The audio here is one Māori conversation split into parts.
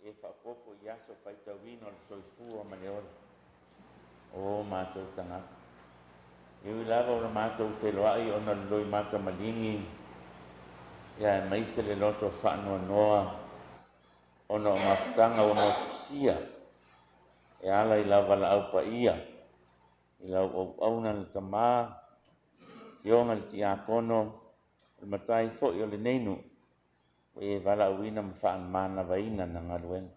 e whapopo i aso whaitawino le soifua ma le ora. O mātou tangata. Iwi lava o na mātou wheloai o na loi mātou malingi. Ia e maiste le loto whanua noa. O na o mawhtanga o na kusia. E ala i lava la au pa ia. I lau au na le tamā. Ionga le ti akono. Le matai fo i o le neinu. E vala uina mwhaan mana vaina na ngaruenga.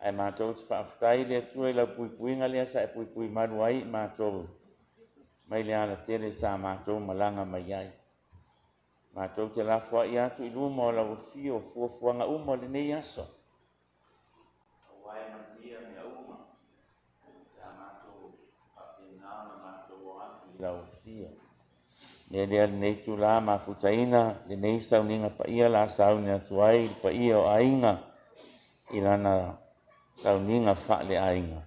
Ai mātou te whaaftai le atua i lau puipuinga lea sa e puipui maruai mātou. Mai le ala tere sa mātou malanga mai ai. Mātou te lafua i atu i luma o lau fio fuafuanga uma le nei aso. Awai mandia mea uma. Sa mātou whapinao na mātou o atu i lau fio. Le lea le nei tu la mafutaina, le nei sauninga pa ia la saunia tuai, pa ia o ainga. I lana sauninga wha le ainga.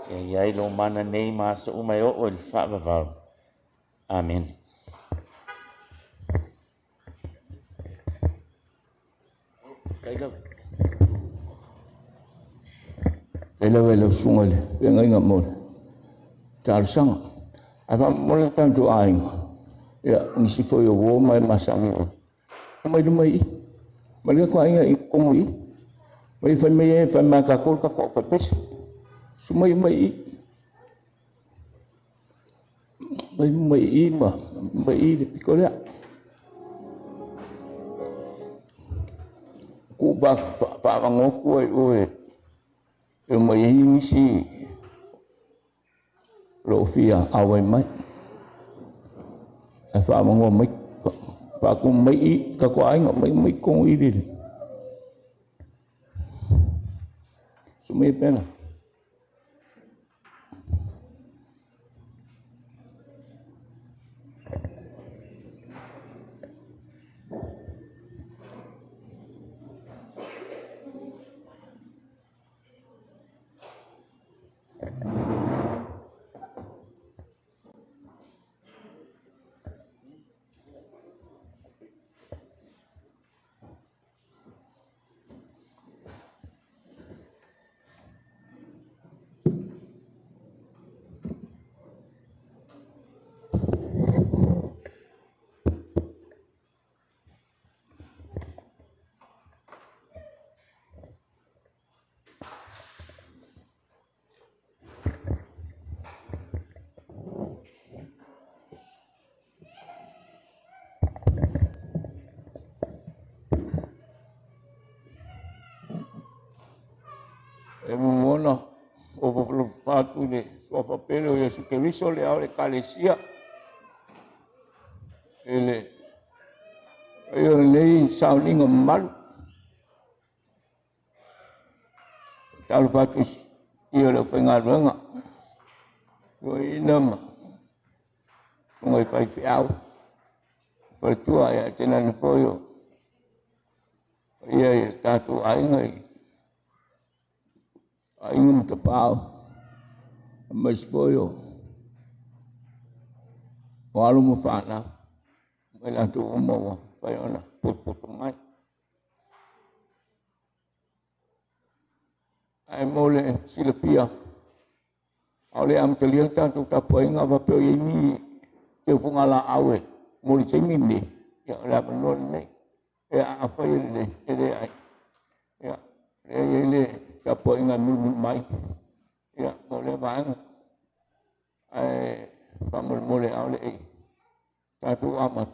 E iai lo mana nei maso umai o il wha vavau. Amen. Kailau. Kailau e lau sungale, e ngai ngā mole. Tārsanga. Apa mole tantu ainga. Ya, ngisi foi o wo mai masang. Mai du mai. Mai ko ainga I komui. Mai fa mai fa ma ka ko fa pes. Sumai mai. Mai ma. Mai de picola. Ku pa ngoku oi. E mai ngisi. Rofia awai mai. E wha mango mai, pa ku mai I, ka ko ainga mai kong I riri. Sumai pena. E mona o volo patu le so fa pelo e su che viso le aure calesia ele io lei saulinga mal tal fatu io le fenga renga o inama sungai pai fiau per tua ya tenan foyo ia tatu ainga Aingum te pau, mas foio. O alu mo whana, mai lantu umawa, pai ona, putu mai. Ai mole silafia, ole am te liang tantu tapu inga wapeo ini, te fungala awe, mole semini, ya la penon ne, ya apa ini, ya, ini. Kapo inga mulu mai, ya boleh bang, pamer boleh awal tatu amat,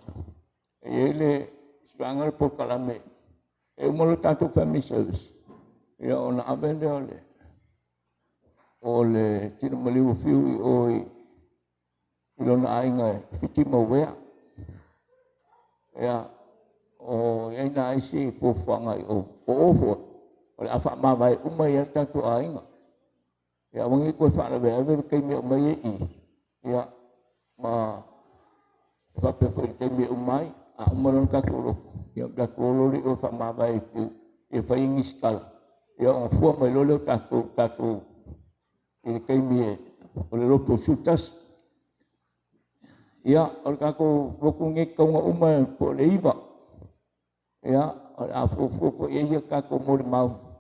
ele serangal por kalame, mulu tatu family service, ya ona abende ole tidak meliu fiu oi, ilona ainga fiti mawea, ya ina isi fufangai ofo. Oleh afak mawai umai yang tatu ainga. Ya mengikut fakta berada kami umai ya ma fakta kami umai umaran kakulu ya kakulu di afak mawai itu ya faing iskal ya afua melolo katu ini kami oleh lokto sutas ya oleh kaku lokungi kau umai boleh iba ya afu ya kaku mau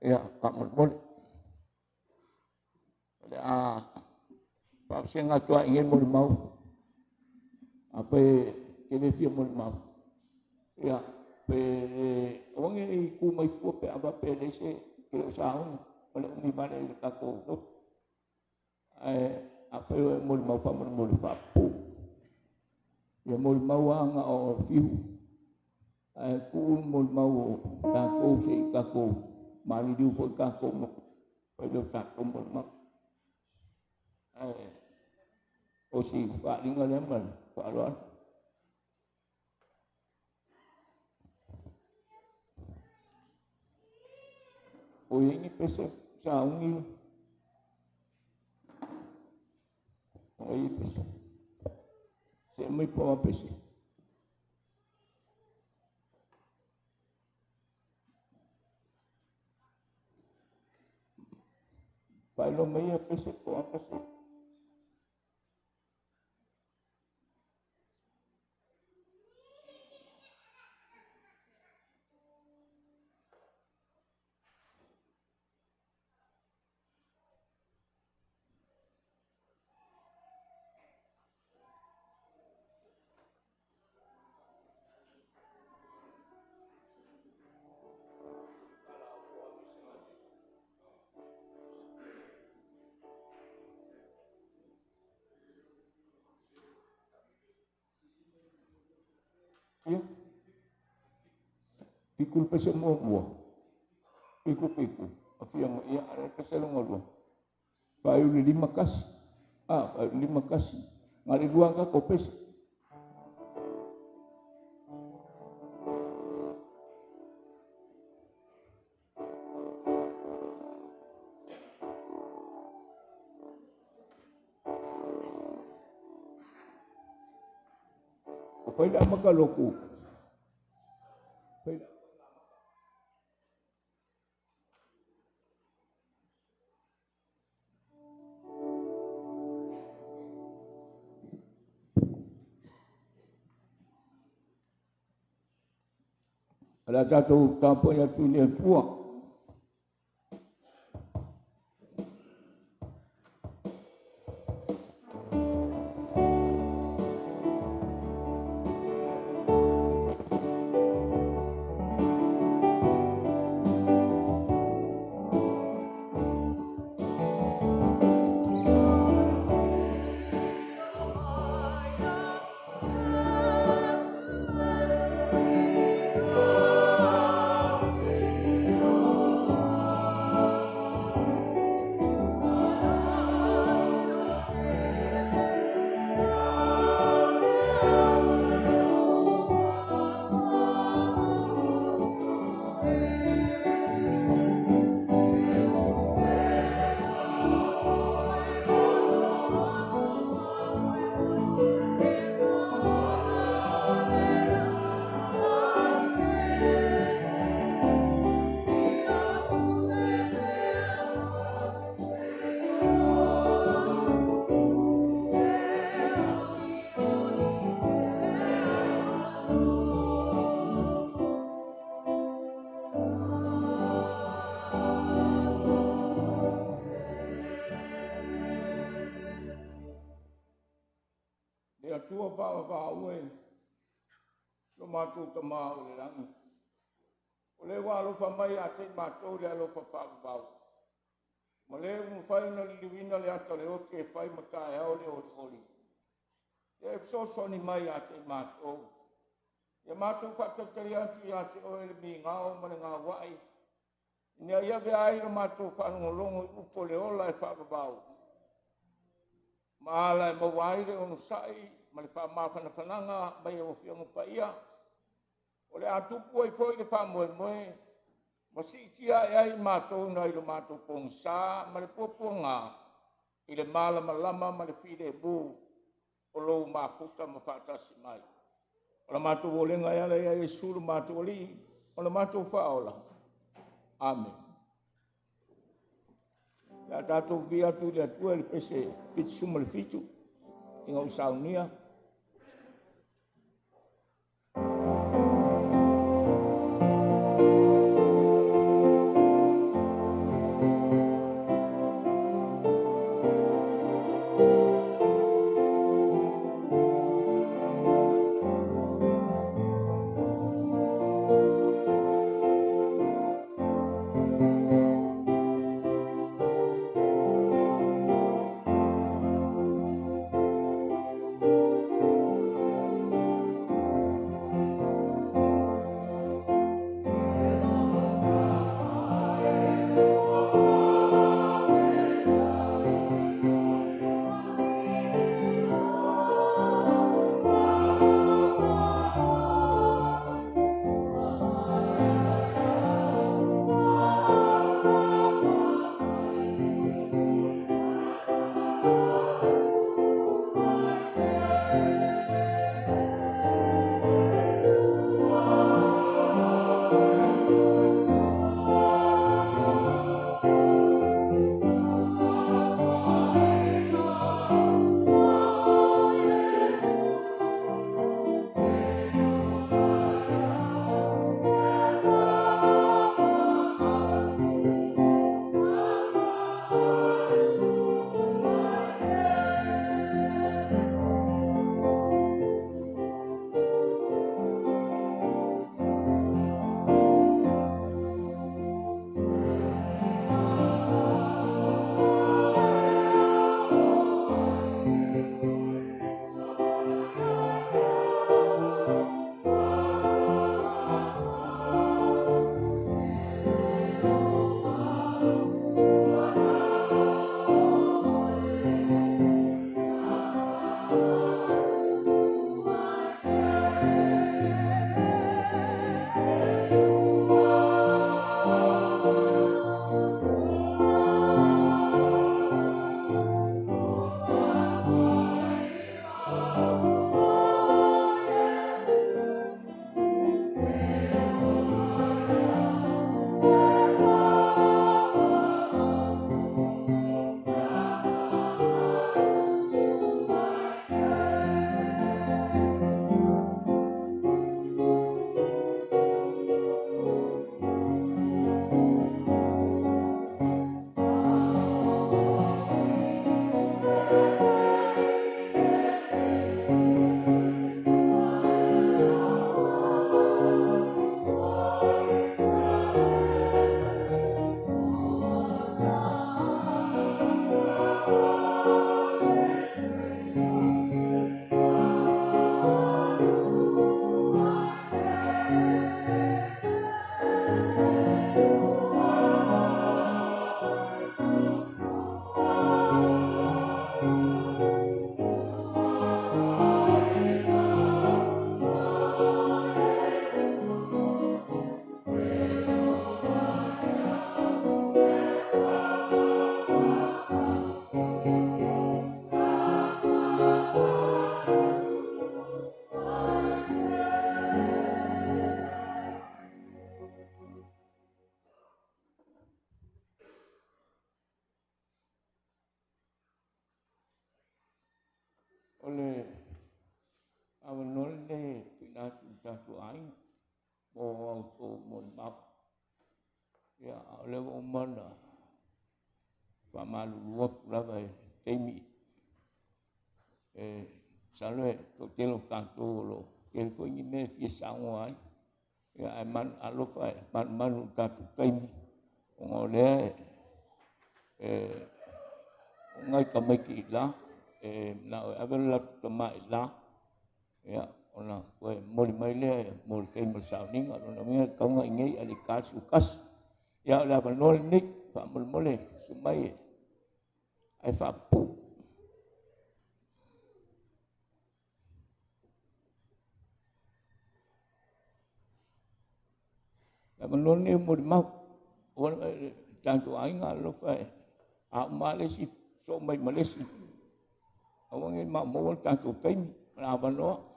ia ka mole pa senga tua ingin mole mau apa kene fia mole mau ia pe wangi ku mai ku pe apa pe dese ke saung oleh umi mana ile tako apa mole mau pa mole fa pu ia mole mau anga o fiu ku mole mau tako se tako mari diu po tako mo pe do tako mole mau o si fa linga lemon fa ron o ini pese saungi o ini pese se mai po pese pa lo mai pese po pese ya pikul pese mo piku afiang ia ada pese lo ngolo pa eu lima kas lima kas ngari dua ka kopes pai da makaloku pai ada satu tampo yang tulis tua dia tua pa ue lo matu tama o le rangi o le wa lo pa mai a te matu le lo pa pa ma le un fai na liwina le ato le o ke fai mata e o le oli e so ni mai a te matu ya matu pa te te atu ya te o le mi ngao ma nga wai ni ia be ai lo matu pa ngolongo upo le ola e pa ma la mo wai le onu sai ma le pa ma fananga mai o fiong pa ia o le atu poi le pa mo ma si tia ai ma to na i lo ma to pong sa ma le poponga i le mala malama ma le fide bu o lo ma puta ma fata si mai o la ma to le nga ya le su ma to li o la ma to fa ola amen ya tato via tu le tu el pese pitsu mal fitu inga usaunia ole awanol le pinatu tatu aing mo auto mo map ya ole o mana pa malu luak lava temi salwe to telo tanto lo kel ko ni me fi sangwai ya man alofa man manu tatu temi ngole ngai kameki la na avela tama la ya ona ko moli mai le mol kai mo sauning ona mi ka ngai ngai ali kasu kas ya la banol nik pa mol mole sumai ai fa pu la banol ni mol ma ona tanto ai nga lo fa a malesi so mai malesi awang ma mo tanto kai na banol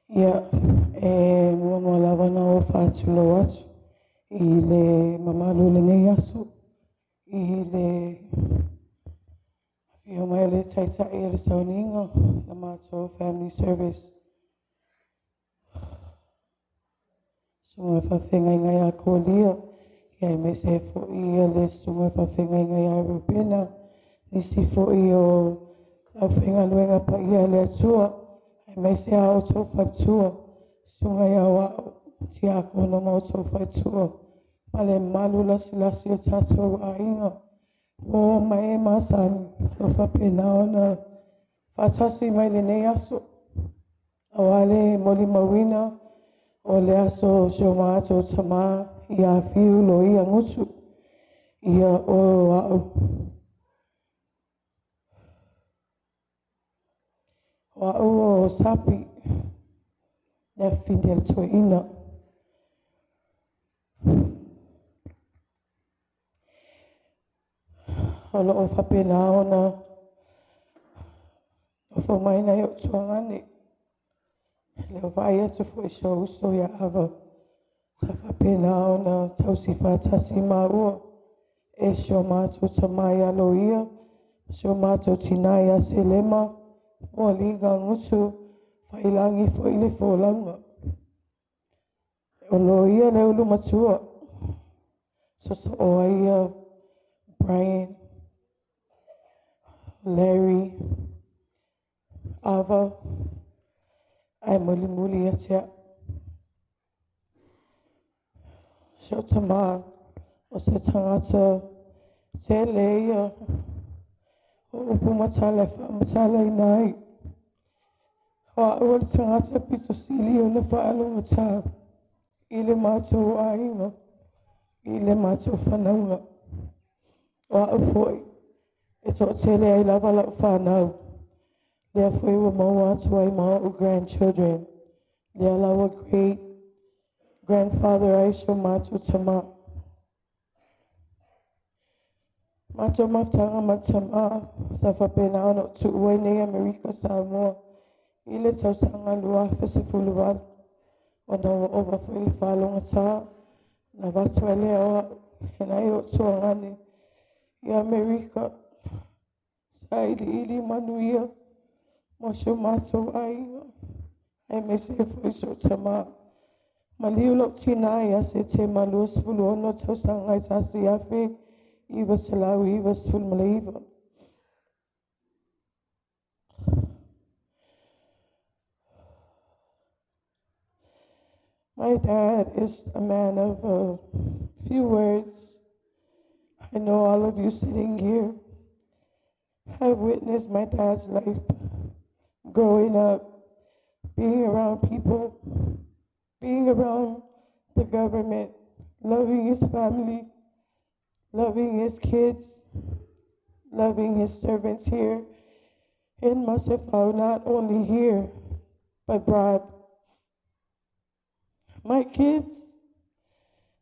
Ya, mama lawana o fatulo watu, ile mama lule ne yasu, ile fioma ile taita ile sauninga, lama to family service. Sunga fa fenga ya kolia, ya mese fo ile sunga fa fenga ya rupena, nisi fo iyo fenga luenga pa ia le sua. Mai se a o fatua sunga ya wa ti a ko no mo fatua pale malu la sila si taso ainga o mai masan lo fa pena ona fatasi mai le ne aso awale moli mawina o le aso shoma to tama ya fiu Loia ngutu ia o wa sapi na findel to ina holo o fapena ona o fo mai na yo tuangani le vai to fo so ya ava sa fapena ona tausifa tasima o e shoma to tamaya Loia shoma to tinaya selema o liga ngutu failangi fo ile fo langa o Loia le ulu matua so o ia Brian Larry Ava ai muli muli atia Shotama o se tangata te leia o upu matala fa matala inai wa ua tangata piso sili o le whaalo mata i le mātou ainga i le mātou whanaunga wa ufoi e tō tele ai lava lau whanau lea fwoi wa maua atu ai maa o grandchildren lea lawa great grandfather ai so mātou tama mātou maftanga matama sa whapena ono tu uai nei Amerika Samoa i le tausanga lua fesifuluwal o na wa ova fwoi le whalonga tā na watu ele oa henai o tuangani i Amerika sa ili manuia mo so mātou ainga ai me se fwoi so tama ma liu lok tina ia se te malua sifulu ono tausanga i tasi afe iwa salau iwa sifulu maleiva My dad is a man of a few words. I know all of you sitting here have witnessed my dad's life growing up, being around people being around the government, loving his family, loving his kids, loving his servants here in Masifau, not only here, but abroad. My kids,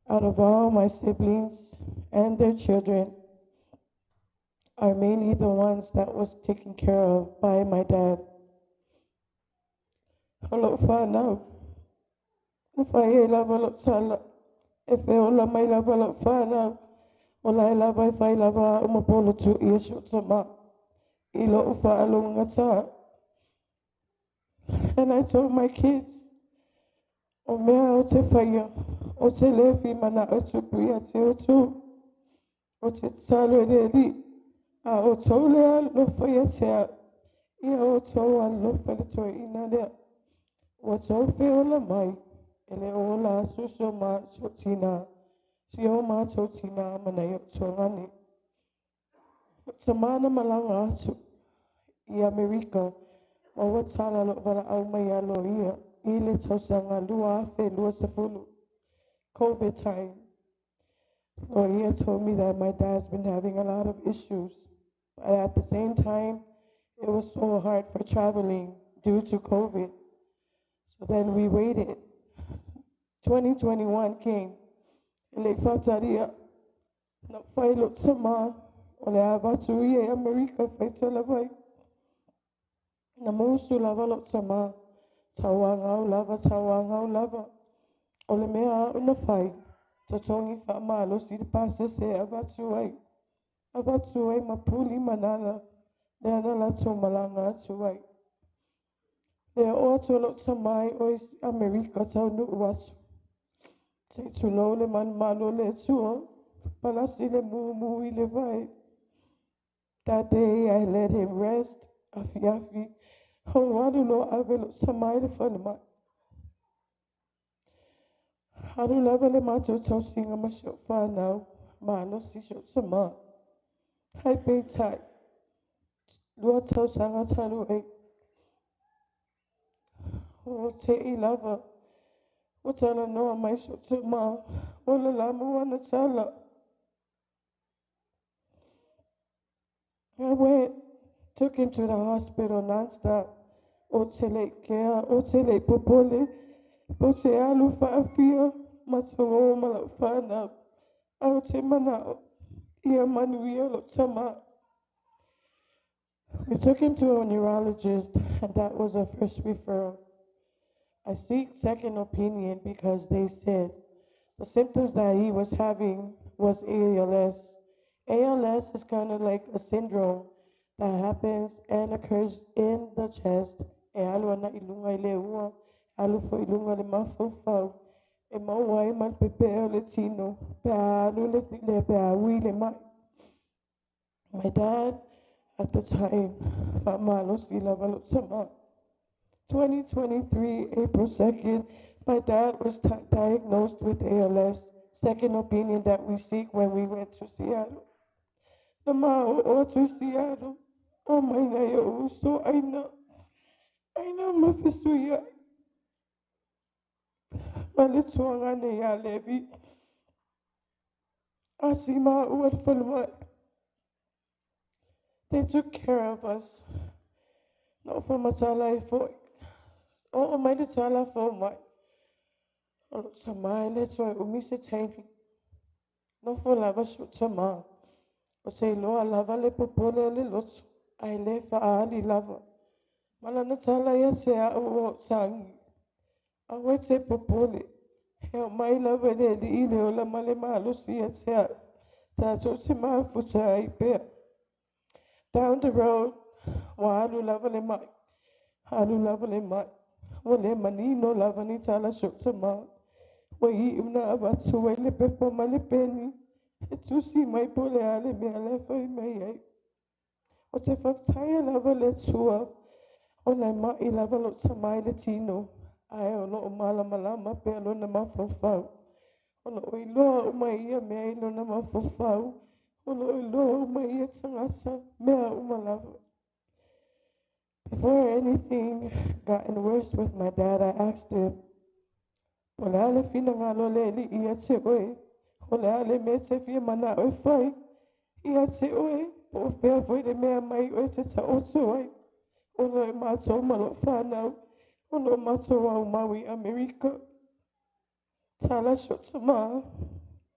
out of all my siblings and their children, are mainly the ones that was taken care of by my dad. Hello, Fana. If I love a if I love my love a Fana, wala love if I love a umapolo to Yeshu Tama. Ilo ufa along ngata. And I told my kids, o mea o te whaia, o te lefi mana o tupu ia te o tu, o te talo e li, a o tau lea lo whaia tea, ia o tau a lo whaia toi ina lea, o tau whiola mai, ele o la suso ma so tina, si o ma so tina mana i o tau ngani. O te mana malanga atu, i Amerika, o wa tala lo wala au mai a Loia, i le tausanga lua fe lua sefulu. COVID time. Loia told me that my dad's been having a lot of issues. But at the same time, it was so hard for traveling due to COVID. So then we waited. 2021 came. Ele fataria na failo tsama ole abatu ye America faitala vai. Na musu lava lo tsama tawangau lava. Ole mea una fai. Totongi fa malo si pase se abatu ai mapuli manala. Leana la malanga tuai. Le oto lo tamai ois America tau nu watu. Te tulo le man malo le tua. Palasi le mu i le vai. That day I let him rest. Afi. Ho wadu lo ave lo tamai le whanama. Haru lava le mato tau singa ma shio whanau. Malo si shio tama. Hai pei tai. Lua tau sanga talu e. O te I lava. O tala noa mai shio tama. O le lamu wana tala. I went, took him to the hospital nonstop. O te le kea, o te le popole. O te alu whaafia. Matongo mala whanau. Au te manao. Ia manuia lo tama. We took him to a neurologist, and that was our first referral. I seek second opinion because they said the symptoms that he was having was ALS. ALS is kind of like a syndrome that happens and occurs in the chest. E alu ana ilunga I le ua, alu fo ilunga le mafofau. E mauai man pepe o le tino, pe alu le pe awi le mai. My dad, at the time, Famalo Silava Sama. 2023, April 2nd, my dad was diagnosed with ALS. Second opinion that we seek when we went to Seattle. Namao or to Seattle. Oh my nayo, so I know mafisuya. Malituanga ne ya levi. Asima uat falma. They took care of us. Not for matala for. Oh, my tala for my. Oh, Samai, let's try umise tiny. No for lava shoot sama. O say loa lava le popole le lot. I left for ali lava. Malana tala ya se a o sang. I went say popole. Help my lava le di ile o la male malo si ya se a. Ta so se ma futa I bear. Down the road, walu lava le mai. Halu lava le mai. Wale manino lava ni tala shoot sama. Wai una abatsu wai le pepo male peni. Etusi mai pole ale me ale fai mai ai. O te whaktaia lava le tua. O nei mai lava lo tamai le tino. Ai o lo o malama pe alo na mawhawhau. O lo o iloa o mai ia mea ilo na mawhawhau. O lo o iloa o mai ia tangasa mea o malava. Before anything gotten worse with my dad, I asked him, Ole ale fina ngalo le li ia se oe. Ole ale me se fia mana oe fai. Ia se oe. O pea foi de mea mai oe te sa oso ai. Ole mato malo whanau. Ole mato au Maui Amerika. Tala shota maa.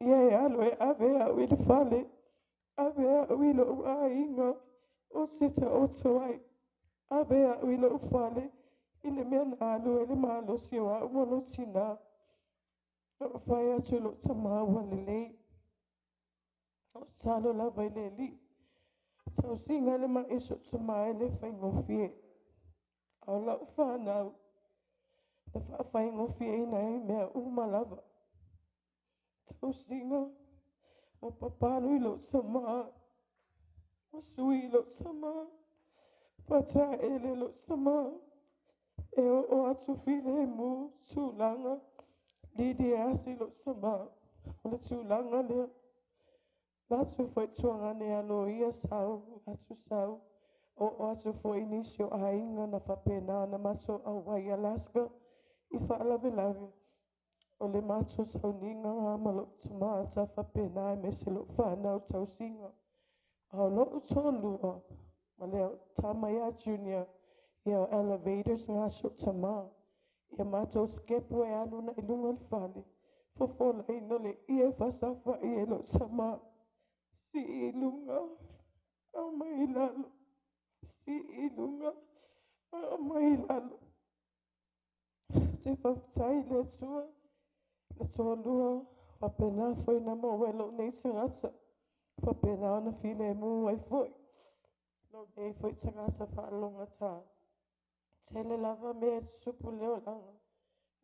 Ia e alo e ave a wile fale. Ave a wile u a inga. O te ta oso ai. Ave a wile u fale. Ile mea na alo ele malo si o a umono tina. O whai atu lo ta maa wale lei. O talo la vai le li. Tau singa le ma iso ta maa ele whai ngofie. Au la u whanau. Le whai ngofie ina e mea umalava. Tau singa. O papalu i lo ta maa. O sui i lo ta maa. Pata ele lo ta maa. E o atu file mu tūlanga. Lidi e asi lo ta maa. O le tūlanga lea. Latu foi tuanga ne a Loia sau, atu sau. O atu foi inisio a inga na whapena na maso AUVA'A Alaska. I whaalawe lawe. O le mato tau ninga a malo tuma ta whapena e me se lo whanau tau singa. A lo utolua. Ma leo Tamaya Junior. Ia o elevators ngā so tama. Ia mato skepo e anu na ilunga le whale. Fofola ino le ia whasafa i e lo tama. Si ilunga. Au mai lalo. Si ilunga. Au mai lalo. Te whaftai le tua. Le tua lua. Whapena foi na mo welo nei tangata. Whapena ana file mu ai foi. Lo nei foi tangata whaalonga tā. Tele lava mea supu leo langa.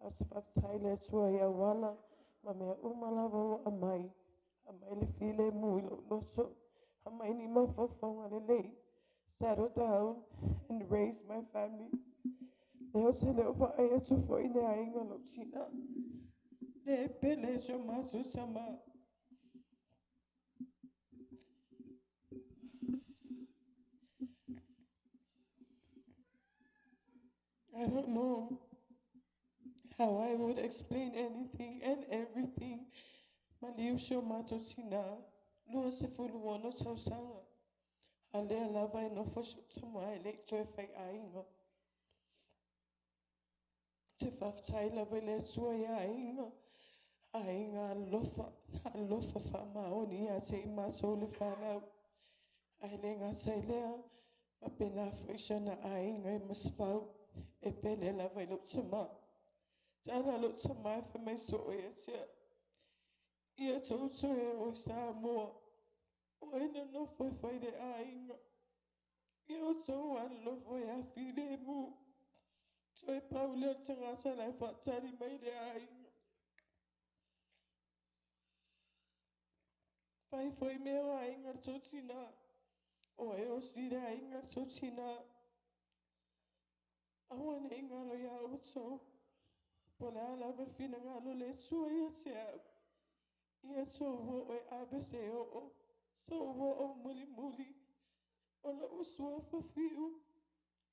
Au te whaftai le tua ia wala. Ma mea umalava o amai. Amai le file mu ilo loso. Amai ni mawhawhonga le lei. Settle down and raise my family. Leo te leo whaai atu fwoi ne ainga lo tina. Le pele so masu sama. I don't know how I would explain anything and everything. Maliu so mato tina. Lua se fulu wono tau sanga. Alea lava e no fosho tama e leito e whai ainga. Te whaftai lava le sua i ainga. Ainga alofa whamaoni a te i maso le whanau. Ai le ngata i lea. Wapena whaisana ainga e maswau. E pele lava i lo tama. Tana lo tama e whamai so e atia. Ia tautu e o Samoa. O ena no foi whai le ainga. Ia o tau alo foi a file mu. Toi paule tangata lai whatari mai le ainga. Whai foi mea ainga totina. O e o sire ainga totina. Awane inga lo ia o tau. Pole ala wa fina ngalo le sua ia te au. Ia so wo e abese o o. So wo o muli muli. Ola usua fafiu.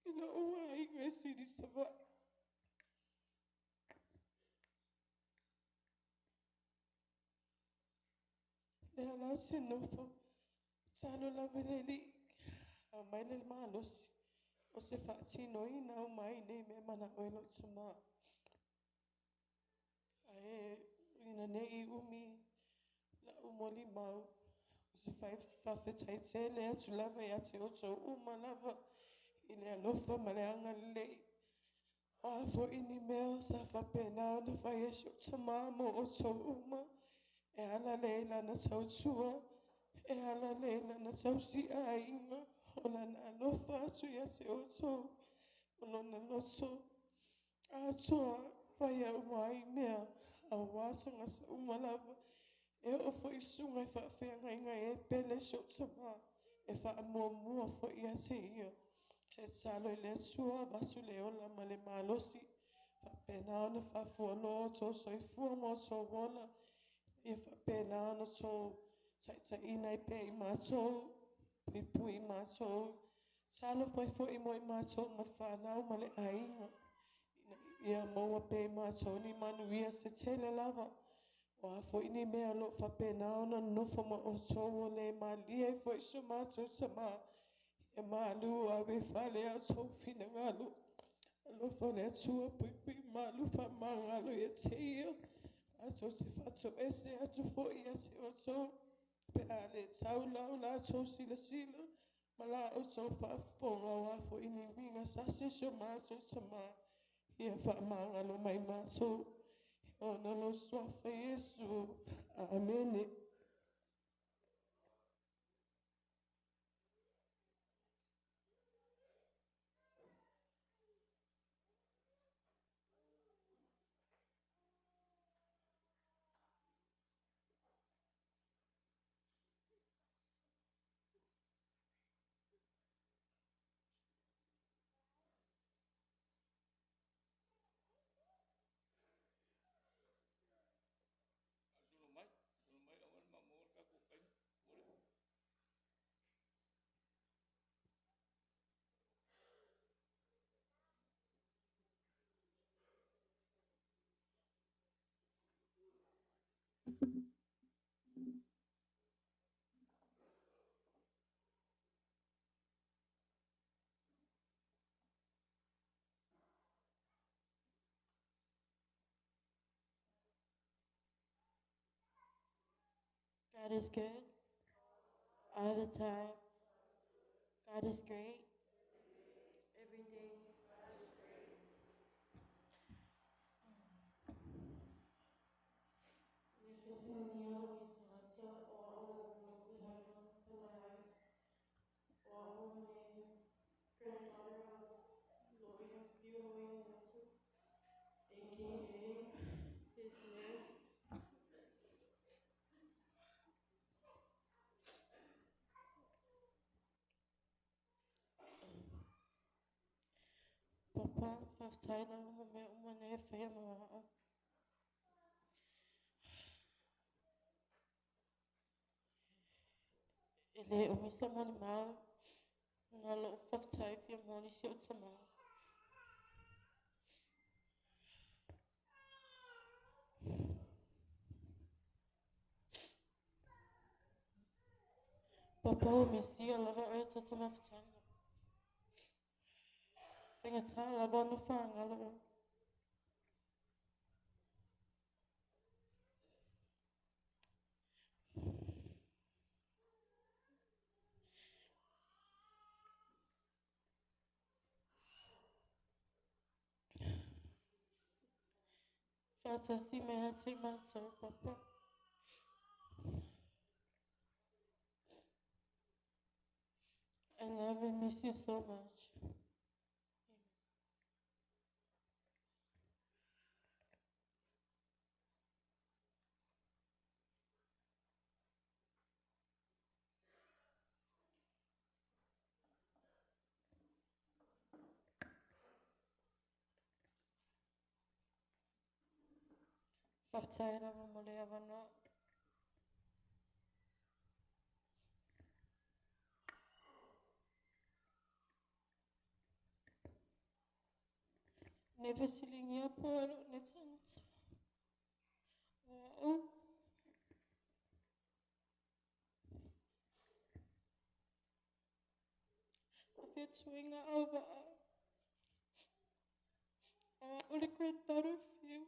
Ila o ainga e siri sava. Le ala se nofo. Talo la veleli. A mai le malosi. O se whaatino ina o mai nei me mana oelo tama. Ae ina nei umi la umoli mau. O se whawhetai te le atu lava i ate oto uma lava. I le alofa ma le anga lei. O afo ini mea sa whapena na whai e shio tama mo oto uma. E ala leila na tautua. E ala leila na tausi a inga. O la na alofa atu i ate oto. O lona loso. Atoa whai au mai mea. A wasanga sa umalava. E o fo i sunga i whawhenga inga e pele shio tama. E wha mua mua fo i ate ia. Te salo i le tua vasu le ola ma le malosi. Whapena ana whafualo to soifua mo to wola. I whapena ana to taita ina i pe i mātou. Pui pui mātou. Salo mai fo i mo i mātou ma whanau ma le ainga. Ia maua pe mātou ni manuia se tele lava. O a fo ini mea lo fa pe na ona nofo ma o tau o le malia i fo iso mātou sama. E malu a we fale a tau fina ngalo. Alo fale atua pui malu fa mangalo ia te ia. Ato te fato ese atu fo ia se o tau. Pe a le tau lau la tau sila sila. Ma la o tau fa fonga o a fo ini winga sase so mātou sama. Ia fa mangalo mai mātou. Ona lo swafa Yesu. Amen. God is good all the time. God is great every day. Granddaughter of Loia, Loia, aka his nurse. Papa, faftaina umame umane fema. Ele umisa mani ma. Nalo faftai fia moni si utama. Papa umisi alava oita tama faftaina. Finga ta alava no fanga alava. Fata si me hati mato, papa. I love and miss you so much. Faftaina mole avano. Never seeing your polo, netant. I feel swing over. Only granddaughter of you.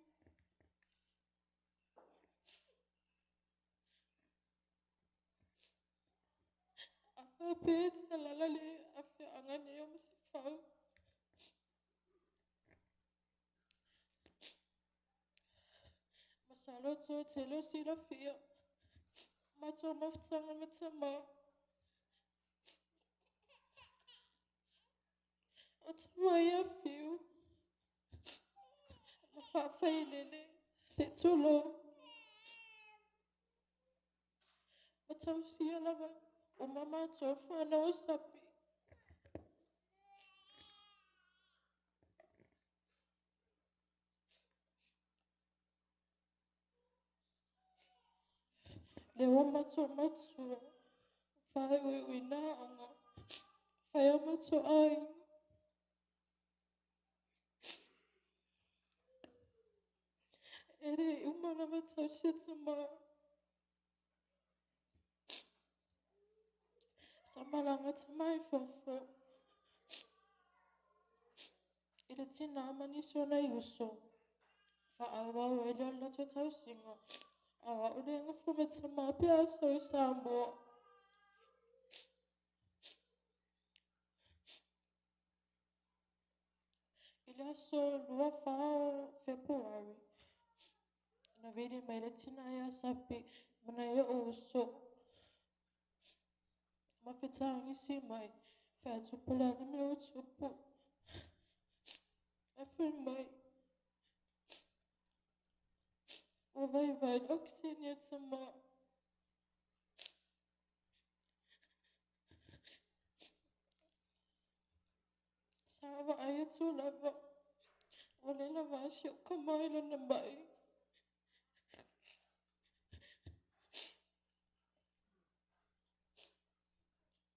I feel bad, I feel angry, I'm so far. Masalo to tell us in a fear. Much of time at Tama. What's my I feel? My family, sit too low. But I'll see a lover. Oh, Mama, so far, no, stop me. Le wamato matsu. Fai we na anga. Fai amato ai. Ere umana mataushita ma. Samalanga tamai fofo. Ere tina amani sona yuso. Fa'awa wele ala tatausinga. Awa unenga fumetama pia so sambo. Ile aso lua fao February. Na vile maile tina ya sapi. Mana ya uso. Mafetangi si mai. Fatu pula na me utupu. Afin mai. Ovai vai oksenia tama. Sawa ayatu lava. Wale lava asyo kamay lang na mai.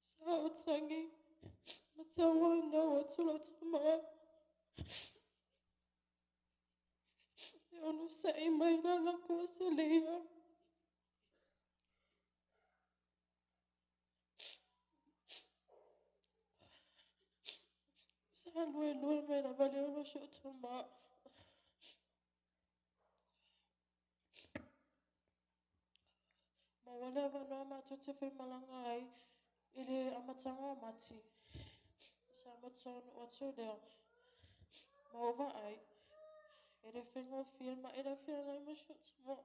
Sa utsangi. Matawa na watula tama. Yonu sa imay na lako sa Leia. Sa lue may na vale ono siya tama. Mawala ba na matutufi malangay. Ili amatanga mati. Sa matson watso deo. AUVA'A. Ili fingo fiyan ma ila fiyan ay masyot mo.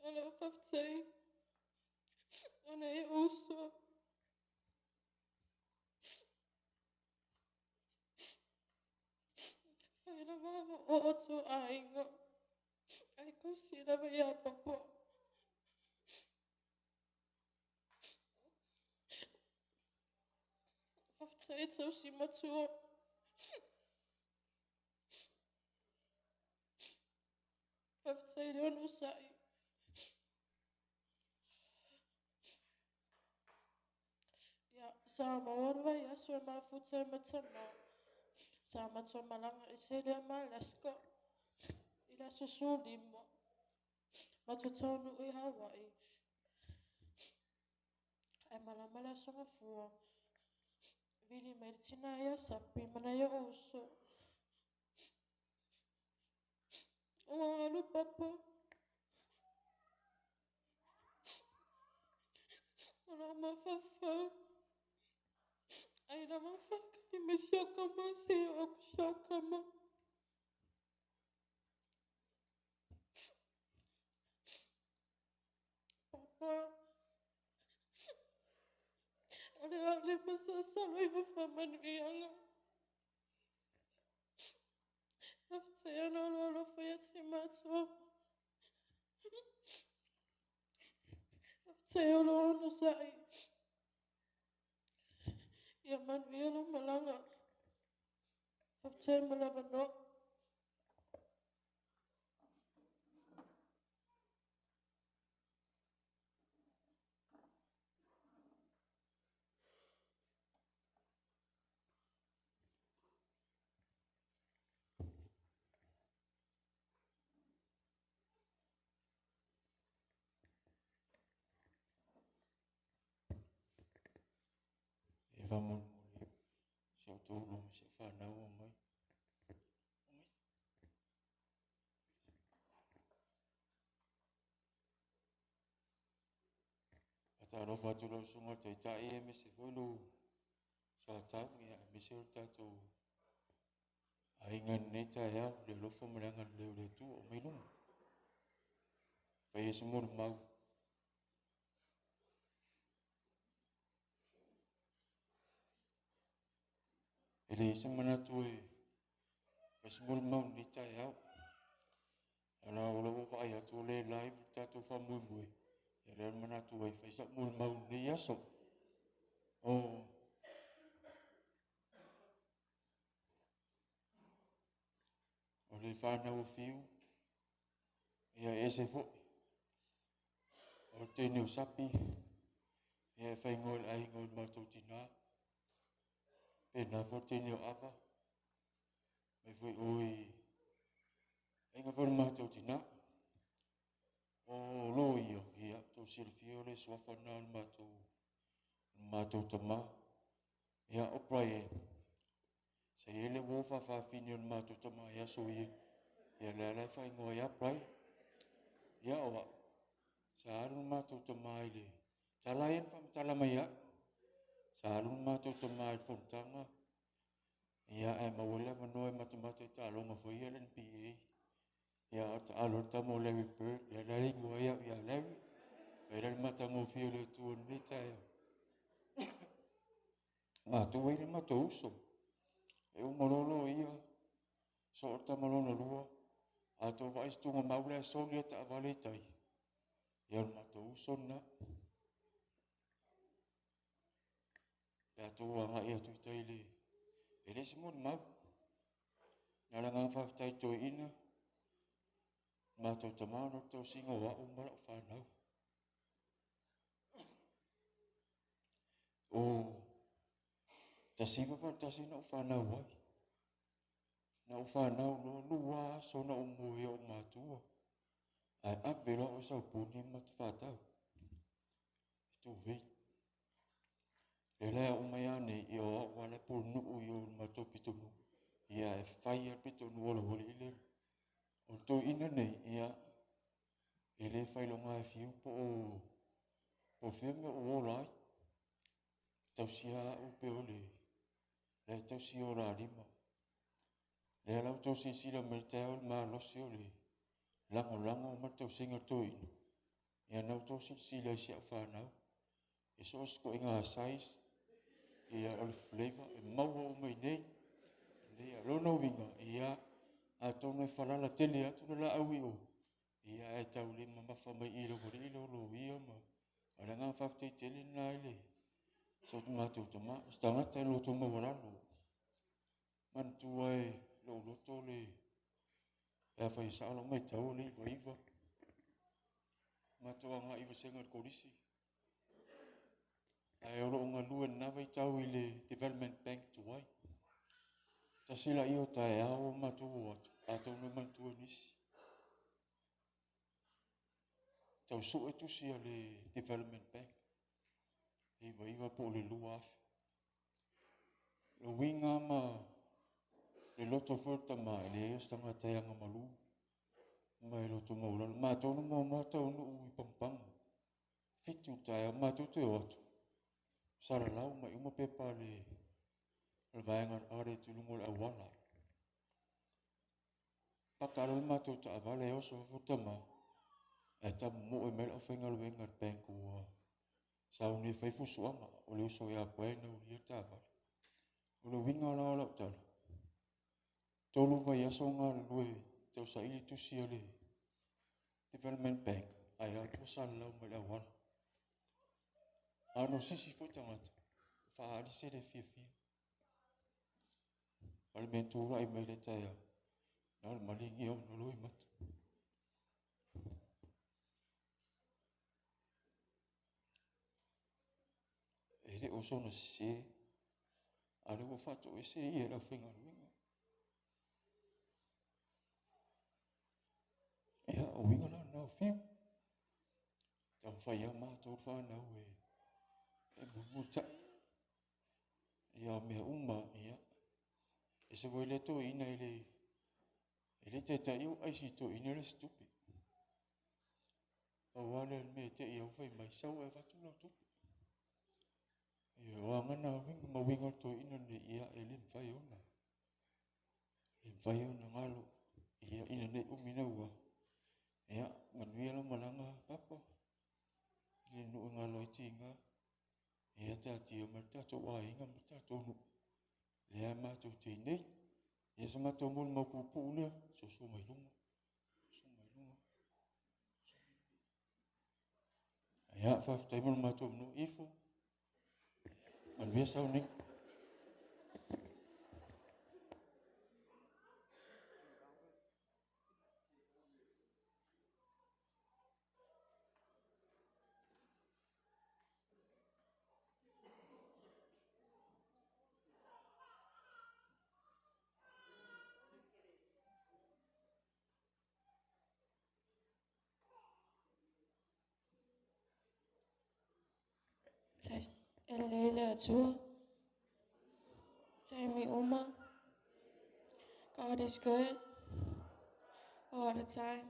Ala faftay. Ana e uso. Faina mama oto ainga. Ay kusina ba ya papo. Faftay tso si matuo. Faftay leon usai. Ya sama warwa ya so mafutay matama. Sama to malanga isele malasko. Ila susuli mo. Matutonu i Hawaii. Ay malamala songa fuwa. Vili mertina ya sapi mana ya uso. Walu papa. Wala mafafa. Ay na mafaka ni meshyokama siyo akushokama. Papa. Ale masasalo yung faman iyanga. Aftaya na lolo fayat si mato. Aftaya lolo sai. Yaman viyalo malanga. Aftaya malavano. Eva mon mori. Siya tulong siya fana umay. Ataro fatulo sunga tai e me se volo. Sa tangi a me se tato. Aingan neta ya le lofa melangan le tu o minum. Fai semua mau. Ele semana tu e. Fai semua mau neta ya. Ana ola fa ya tu le live tato fa mui. Ele mana tu e fai semua mau ni ya so. Oh. Ole fa na o fiu. Ya ese fo. O tene o sapi. E fai ngol ai ngol matutina. na fotini o ava. Me foi oi. Enga foi mātou tina. O Loia, ia, tau silfio le swafana mātou tama. Ia oprai e. Sa ele wofa whawhini o mātou tama ia so ie. Ia le alai whai ngoa ia prai. Ia oa. Sa aru mātou tama ile. Talaien whamtala mai ia. Sa aru mātou tama ile whontanga. Ia e mawala manoe matamata i tālonga whaia len PA. Ia ata alo tamo lewi bird. Ia lari ngoa ia lewi. Ia lari matango whio le tuan nita ia. Ngā tuwe ni mātou uso. E umarolo ia. So o tamalona lua. A tō waistunga maule a soni ata avale tai. Ia mātou uso na. Ia tō anga ia tui tai le. E lesi mon mau. Nara ngā whawtai tō ina. Mātou tamano tō singa wa umara o whanau. O tasiwa pa tasina o whanau wai. Na o whanau no lua so na o moe o mātua. Ai apela o sau puni matu whatau. Tō vei. E lea o mai ane i o wale pō nuu i o mātou pitonu. Ia e whai a pitonu ola wale i lera. O tō ina nei ia e le whailonga e whiu po o whiame o ola ai. Tausia o pe o le. Le tausia o la lima. Le alau tō sisira me te au maa losi o le. Lango o matau singa tō ina. Ia nau tō sisira i sia whanau. E so sko inga sais. Ia o le flavor. E maua o mai nei. Le a lona winga. Ia a tōna e whalala tele atu na la awi o. Ia e tau le mamafa mai ilo kore ilo lo ia ma. Ala ngā whawtei tele nā ile. So tu mātou tama. Stangata e lo tō mawalalo. Mantua e lo loto le. E a whai saalo mai tau le iwa iwa. Mātua ngā iwa senga korisi. Ai olo ngā lua nawa i tau i le Development Bank tuai. Ta sila i o tae ao mātua atu. A tau na mantua nisi. Tau so e tusi a le Development Bank. Iwa po le lua afi. Lo winga ma le loto furta ma le estanga tayanga malu. Ma e loto maulala. Ma tonu mo mātau no ui pampanga. Fitu tae mātou te otu. Sara lau ma uma pepa le vaengan are tulungo le awala. Pakara le mātou ta avale oso furta ma. E tamu mo e mele o whenga le wenga bank ua. Sau ni whaifu suanga o le uso e a poena o lia tāwari. O le winga la ola utala. Tolu vai aso ngā lue tau sa ili tusi a le Development Bank. Ai atua sa lau me le awala. Ano sisi fo tangata. Whaari se le fia fia. Ale mentura i mai le taia. Nā le malingi au na loi mata. E le oso na se. Ale wa fato e se i e la whenga luenga. Ia o winga la nau fiu. Tam whai a mātou whanau e mumuta. Ia mea uma ia. E se voi le to ina e le te ta iu aisi to ina le stupi. A wale me te iau whai mai sau e watu lau tupi. Ia o angana winga ma winga to ina ne ia e le mwhai ona. Le mwhai ona ngalo. Ia ina ne umina ua. Ia manuia la malanga papa. Le nuu ngalo i tinga. Ia tātia ma tātou a inga ma tātou nu. Lea mātou te nei. Ia sa mātou mulu maupupu lea. So mai lunga. So mai lunga. Ia whaftai mulu mātou mnu ifo. Manuia sau ning. Leila Tua, Tammy Uma. God is good all the time.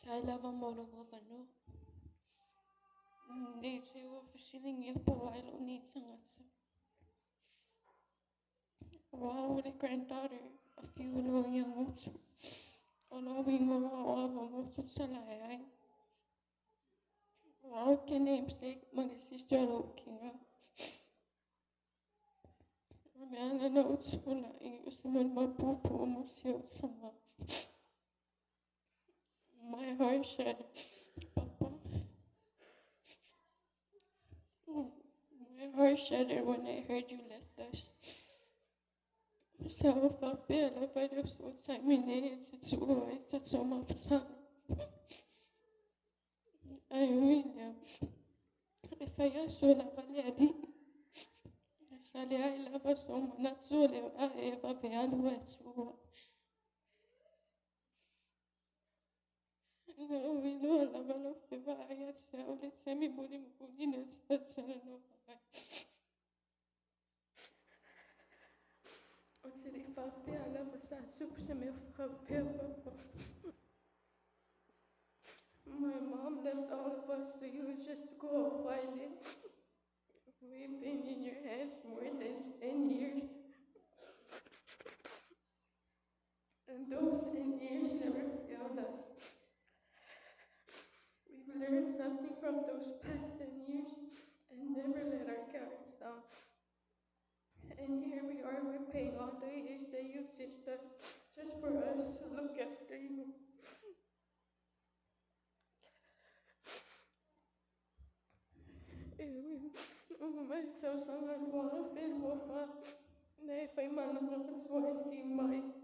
I love a motor of a no. They say we're facing your boy, I don't need to answer. Wow, the granddaughter, a few Loia Gutu. Ono bingo wa moto salai. Wow, can namesake, my sister looking up. Mana na utsula, usaman mapupo mo siya sama. My heart shed, Papa. My heart shattered when I heard you left us. So if I feel if I just want time in it's right, it's so much time. I really am. If I ask you love a lady, Sally, I love her so much, not so I ever be always. No, we know a level of fever. I had to let everybody move in it. That's I don't know. What's it if I pay a love a soup some if I pay my mom left all of us so you just go find it. We've been in your hands more than 10 years. And those 10 years never failed us. We've learned something from those past 10 years and never let our guards down. And here we are, we're paying all the years that you teach us just for us to look after you. Mas eu sou uma boa filha, né? Foi mal não foi assim, mãe.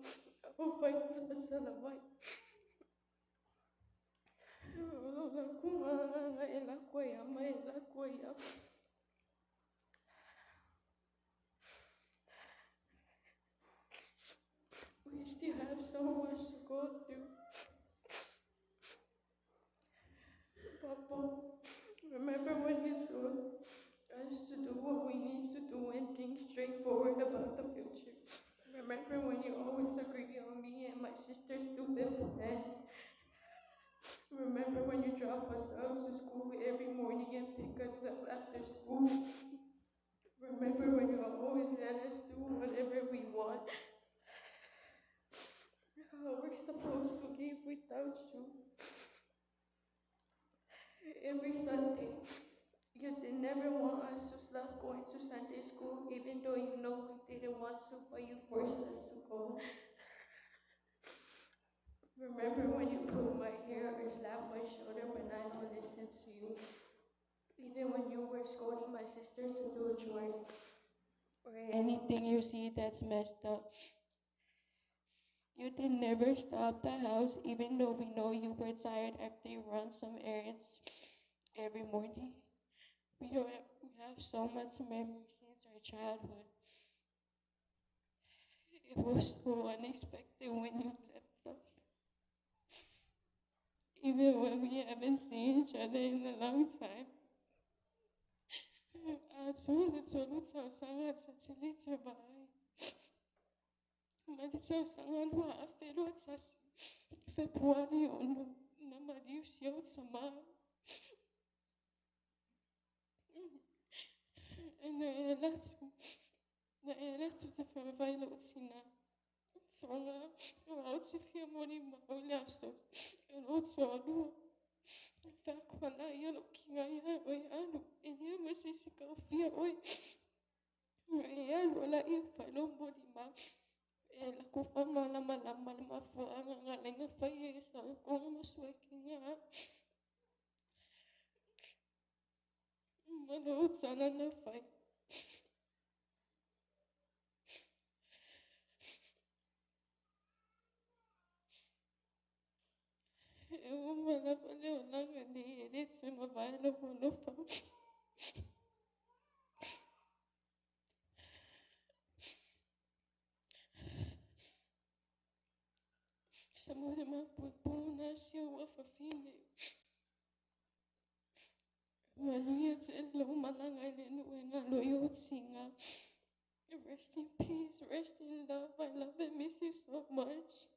Ou foi essa vai. Ela com ela coia, mãe, ela coia. We still have so much to go through. Papa, remember when you told us to do what we need to do and think straightforward about the future? Remember when you always agree on me and my sister's stupid plans? Remember when you drop us out to school every morning and pick us up after school? Remember when you always let us do whatever we want? How we're supposed to live without you? Every Sunday, you did never want us to stop going to Sunday school, even though you know we didn't want to, but you forced us to go. Remember when you pulled my hair or slapped my shoulder when I don't listen to you? Even when you were scolding my sister to do chores or anything you see that's messed up. You did never stop the house, even though we know you were tired after you run some errands every morning. We have so much memories since our childhood. It was so unexpected when you left us. Even when we haven't seen each other in a long time. Atulitolutsa sangat satsilitsa bahay. Malitsa sangat wa afelot sa February ono na maliusiyot sa ma. Naelatsu sa favailot sina. Songa, wauti fia moni maulasto. Elotso alu. Fakwala yalo kinga ya oi alu. Enya masisika fia oi. Yalo la ia falombo di ma. La kufama lama mafuanga ngalenga faya sa kong maswekinga. Manood sana na fay. Ewan wala pala lang hindi edit sa mabalo ko no pa. Sa muna mapupuna siya wafafine. Maluia te lo malanga le nuenga loyo singa. Rest in peace, rest in love. I love and miss you so much.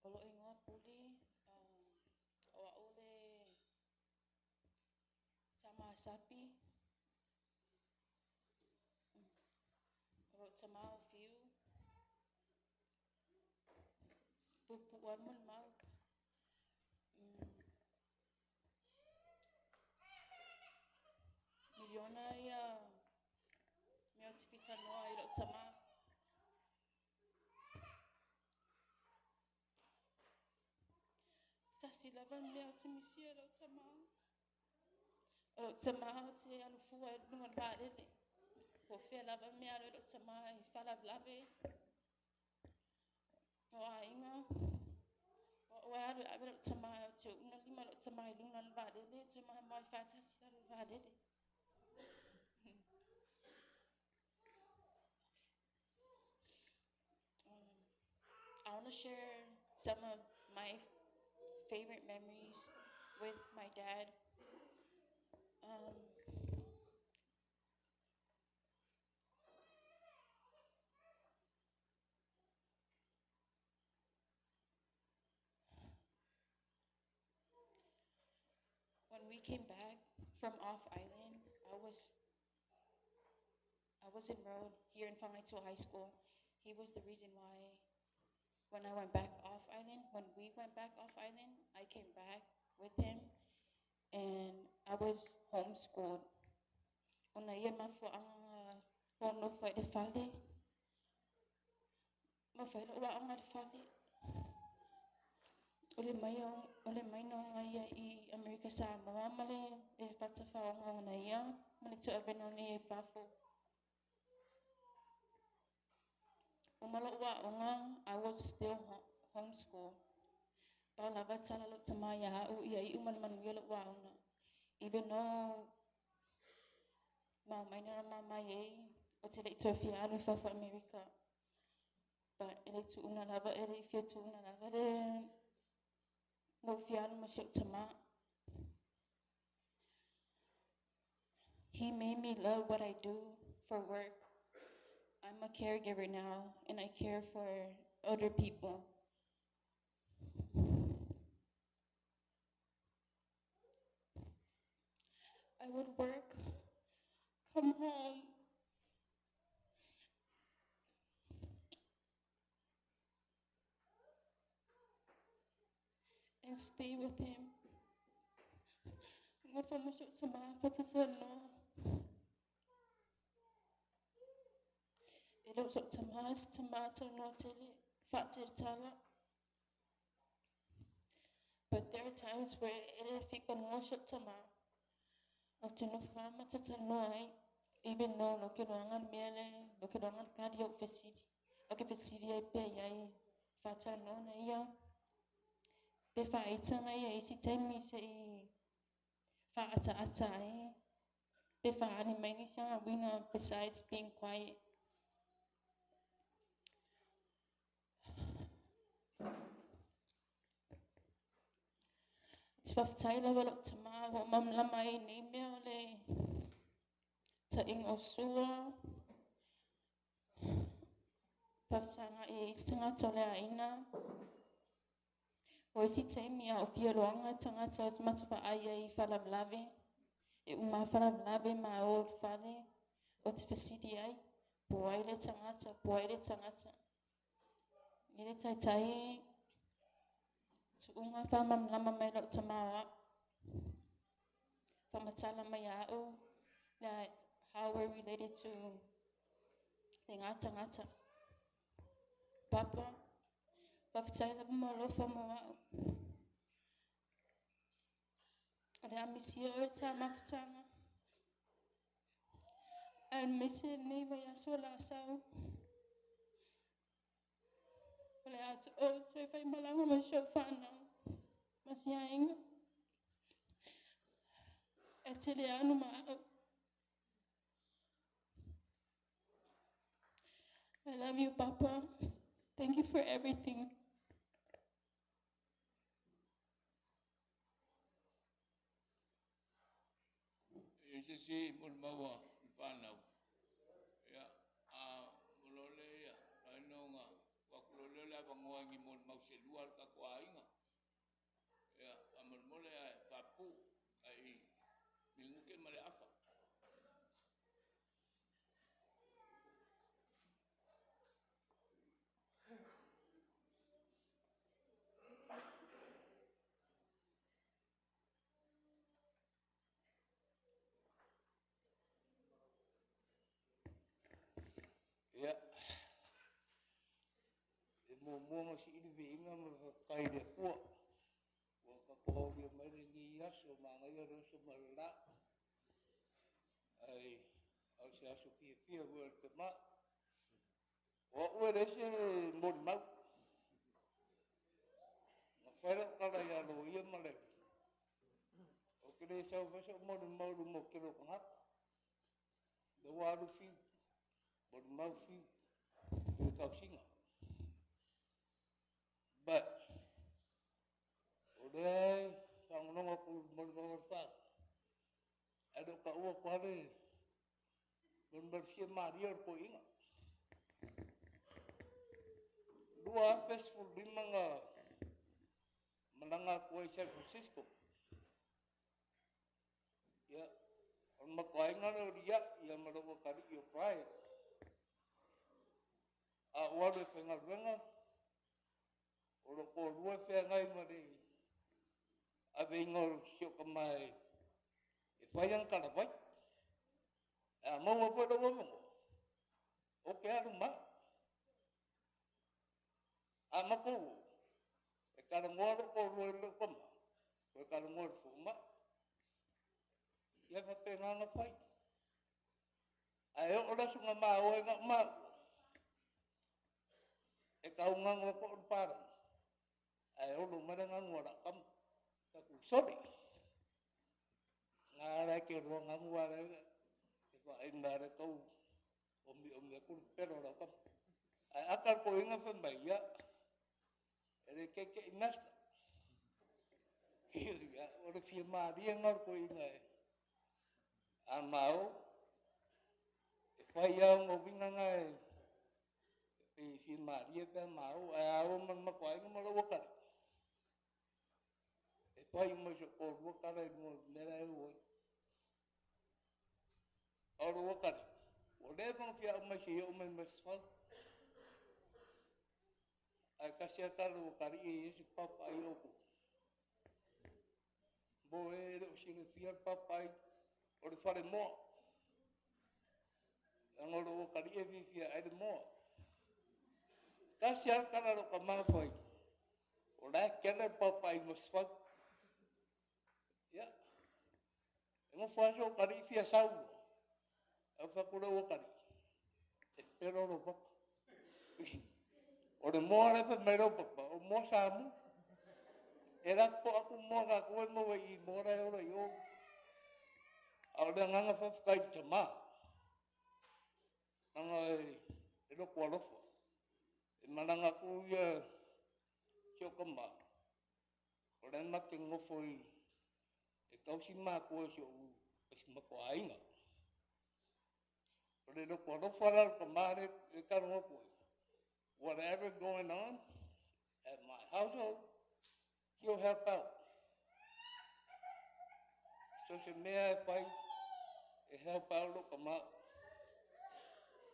Olo ingoa puli, oa ole sama sapi, olo tamao fiu, pupuan mun mau. Miliona ia mea tipita noa ilo tama. Tasi laban mea timisia ilo tama. Ilo tama te alufua nungan baadele. Ko fea laban mea ilo tama I fala blave. O a inga. O alu abelo tama te una lima ilo tama ilungan baadele. Te maha mai fatasi lalu baadele. I want to share some of my favorite memories with my dad. When we came back from off island, I was enrolled here in Whangaitoa High School. He was the reason why when I went back off island, when we went back off island, I came back with him and I was homeschooled. Ona ia mafu anga hono fai de fale. Ma fai lo wa anga de fale. Ole mai no ia I America Samoa male e fata fa ona ia male to abena ni e fafo. Umalo wa onga I was still homeschooled. Pa lava tala lo tamaya o ia I uman man yolo wa ona. Even though my mama ye o te le to fia alu fa for America. But ele tu una lava ele fia tu una lava de no fia alu masho tama. He made me love what I do for work. I'm a caregiver now and I care for other people. I would work, come home, and stay with him. But there are times where even though lokirongan miele, lokirongan cardio facility, facility I pay I fata no na ia. Pe fa itanga ia isi temi se fa ata ai. Pe fa ani many sanga wina besides being quiet. It's faftaila wala tama wa mam lama I ni meole. Ta ing osua. Fafsanga isanga tole aina. O isi temi a ofia loanga tangata o matupa aya I fala blave. E uma fala blave ma o fale o te fasidi ai. Poaile tangata. Ile tai tu unga fama lama mai lo tamawa. Fama tala mai au. Like how we're related to the ngata. Papa, Papa tala mo lo fama wa. Ada misi o ta mafsanga. Al misi ni va ya sola sau. Ole atu o se fai malanga ma shofana. Masih inga. Etele anu ma. I love you, Papa. Thank you for everything. Ese sí, por mawa, fanau. Ya, mulole ya, ano nga, wakulole la bangoa ngi mon mauselual ka kuainga. Ya, amulmole ai fapu ai minguke male afa. Ya, mo si ilbi inga ma kai de kuo. Wa ka ko dia mari ngi yaso ma ngai ro so mala. Ai, au se aso pia wo te ma. O o rese mo mau. Ma fara kala ya Loia male. O kire sa fa so mo mo kiro ka. The water fi, mo mau fi. Yo tau singa. But ore sang no ko mo pa. Ado ka o ko ave. Don ber fi Mario ko inga. Dua festival di mga malanga ko San Francisco. Ya, on makainga no dia ya malo ko kali yo pai. A wale penga venga. Oro ko dua penga mari. Abe ngor sio kamai. E payang kala bai. A mo wo do wo mo. O ke adu ma. A ma ko. E kala ngor ko ro ko ma. Ko kala ngor ko ma. Ya pa penga na pai. Ayo ora sunga ma o nga ma. E kau ngang ko par. Ayo lu mara ngang ora kam. Ta ku sodi. Ngara ke ro ngang wara. E pa indara kau. Ombi ku pero ora kam. Ai akar ko inga fa mai ya. Ere ke inas. Ya ora fi ma dia ngar ko inga. Amao. E fa ya ngo vinga ngai. Fi Maria pe mau a o man ma kwai mo lo ka e pai mo jo o lo ka mo nera o lo ka o le mo fi a ma si o man ma sfa a ka si ka lo ka ri e si papa i o ko bo e lo si le fi papa i o le fare mo ang o lo ka ri e fi a de mo ka si ka lo ka ma pai o la ke le papa i mo sfa ya ngo fa jo ka ri fi a sau a fa ko lo ka ri pero lo papa o le moa pe mero papa o mo samu era po aku mo ga ko mo i mo ra o yo a le nganga fa kai tama anga e lo ko lo e mananga ku ye kyo kama o le ma ke ngo foi e kau si ma ko so e si ma ko ainga o le lo ko lo fa ko ma e ka ngo ko whatever going on at my household he'll help out social media fight it help out lo kama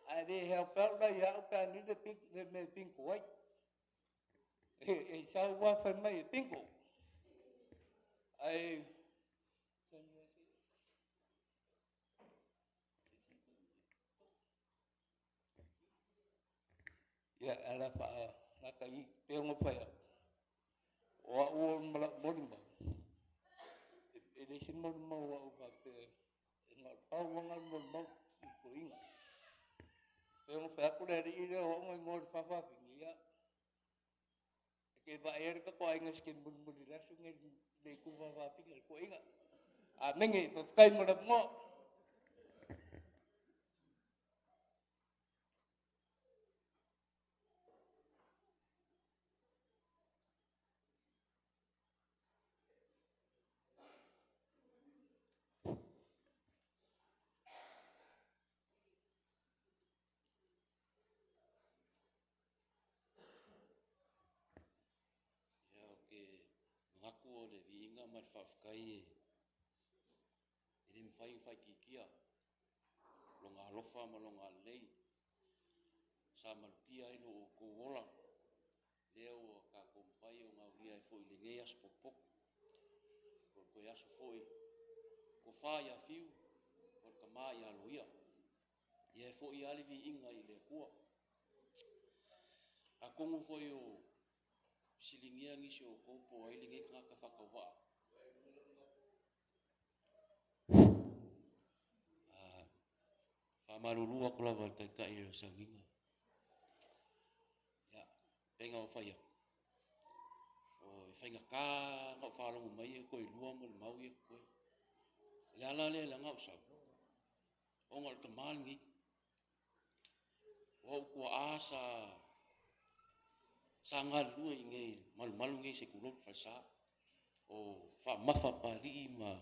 I did help out da ya pa ni de pink de me pinko ai e sa wa fa mai pinko ai ya ala pa na kai pe ngo pa ya o o mala mo ni ma e le sin mo au ka pe nga pau nga mo ko inga pe mo fa ko le ri le o ngor fa pingia ke ba er ka ko inga skin bun la su nge le ku va pinga ko inga a mengi pa kai mo da mo ngaku o le vinga ma whawhkai e le mwhai ki kia lo ngā lofa ma lo ngā lei sa malukia ino o ko wola leo ka ko mwhai o ngā unia e fo i le ngei aspopok ko e aso fo i ko wha ia fiu ko ka mā ia loia ia e fo i alivi inga i le kua a kongu fo i o silingia ngisi o koupo ai le ngei ngaka whakawaa Marulua ko lava kai o sanginga. Ya, penga o whaia. O whainga kā ngau whalongu mai ko i lua mo le mau i koe. Le ala le la ngau sau. O ngal ka malingi. O kua asa sa ngā lua i ngei malu ngei se kulok whaisa. O wha mafa pari ma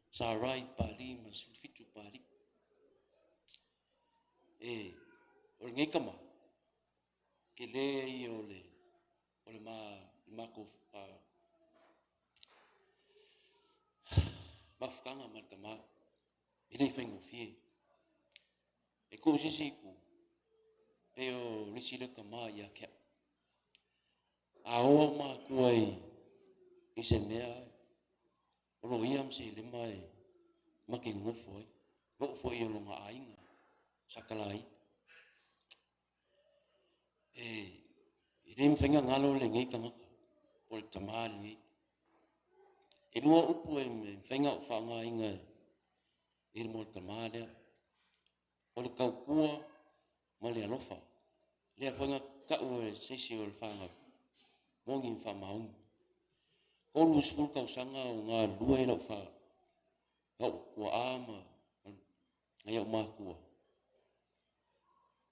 sa rai pari ma sulfitu pari. O le ngai kama, ke le i o le ma ko mafukanga ma kama, i le whaingo fie. E ko sisi ku, pe o nisi le kama i a kia. A oa ma kuai, i se mea, o lo iam se le mai, ma ke ngofo ai, ngofo i o lo ngā ainga, sakalai. I le mwhenga ngalo le ngei kangaka, o le tamari ngei. E lua upu e mwhenga o whanga inga e le mo le tamari o le kaukua ma le alofa. Le a whanga kau e sesi o le whanga mongi mwha maungu. Kolu uskul kausanga o ngā lua e lau wha. Kau kua ama, ngai au mākua.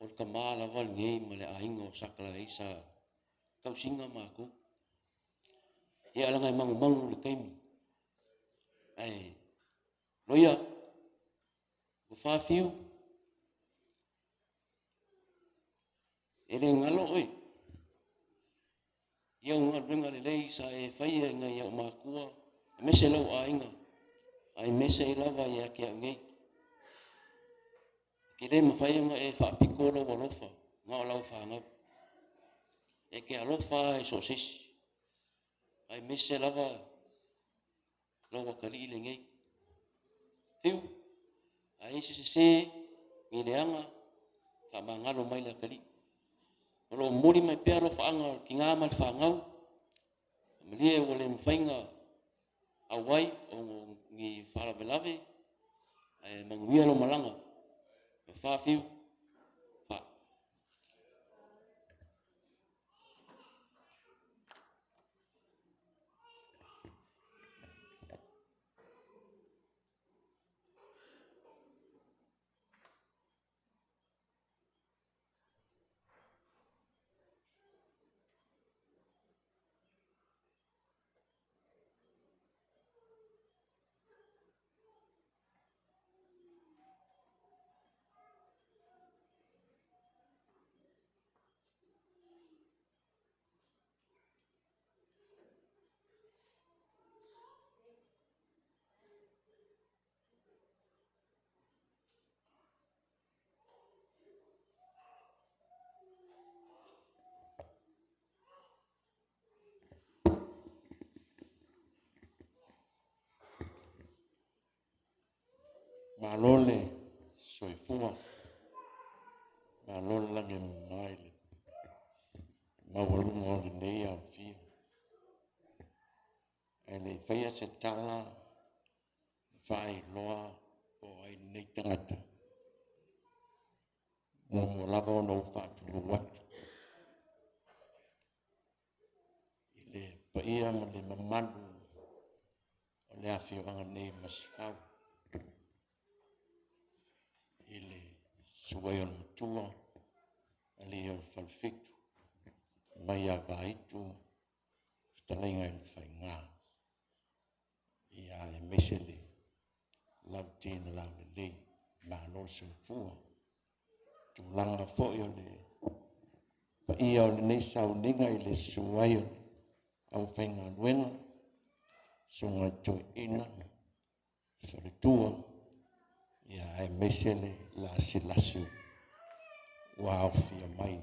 O le kamala wal ngei ma le ainga o sakala isa kau singa māku. Ia ala ngai mangu le kaimi. Ai, Loia, ko whawhiu. E le ngalo oi. Ia unga ringa le lei sa e whaia ngai au mākua. Mese lau ainga. Ai mese i lava ia kia ngei. Ke le mawhaia nga e whaapiko lau alofa. Ngā o lau whangau. E ke alofa e so sisi. Ai mese lava lau wakari i le ngei. Thiu, ai se ngi le anga whamangalo mai la kari. Olo mori mai pēro whaanga ki ngā mai whangau. Malie o le mwhainga awai o ngi wharawelawe. Ai manguia lo malanga. E whawhiu. Malole soifua. Malole lange maile. Mawalunga o le nei au fia. E nei whaia se tala whai loa o ai nei tangata. Mo lava o no whātu no watu. I le paia ma le mamalu o le awhio anga nei masifau. I le suwai on matua a le o whalwhitu. Mai a vaitu talenga i whai ngā. I a e mesele lau tēna lau le lei ma no se fua. Tu langa fo i o le pa i o le nei sau ninga i le suwai o le au whainga nuenga. Sunga toi ina whare tua i a e mesele la si lasu wa au fia mai.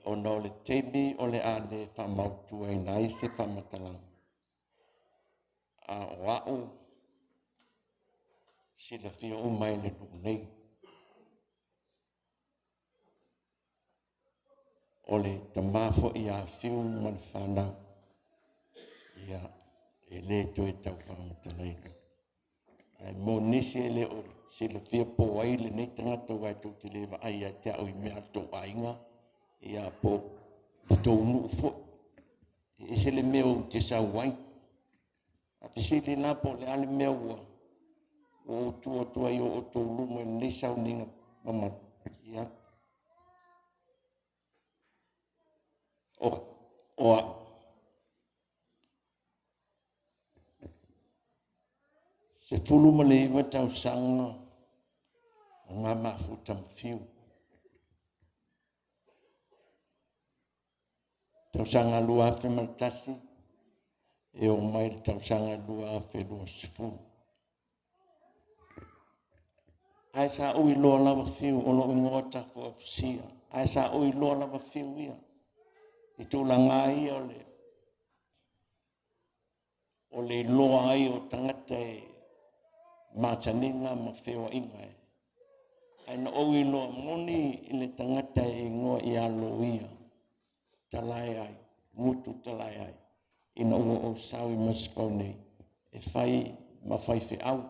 O no le teimi o le ane whamautu ai nai se whamatalang. A o au si la fia umai le nuk nei. O le tamafo i a fiu man whanau. Ia e le to e tau whamatalai. Ai mo nisi e le o si la fia po ai le nei tangata wai tau te lewa ai a te au i mea tau ainga. Ia po le tau nuu fo. E se le meo te sa wai. A te se le lapo le ale mea ua. O tua i o tau luma nei sau ninga mama. Ia. O se fuluma le iwa tau sanga. O ngā mafu tam fiu. Tau sanga lua afe maltasi. E o mai tau sanga lua afe lua sifunu. Ai sa ui loa lava fiu o lo ingoa tafu afsia. Ai sa ui loa lava fiu ia. I tūla ngā ia o le loa ai o tangata e mātaninga ma whiwa inga e. Ai na ui loa moni i le tangata e ngoa i a Loia. Talai ai, Gutu talai ai. Ina ua o sawi masifau nei. E whai ma whai whi au.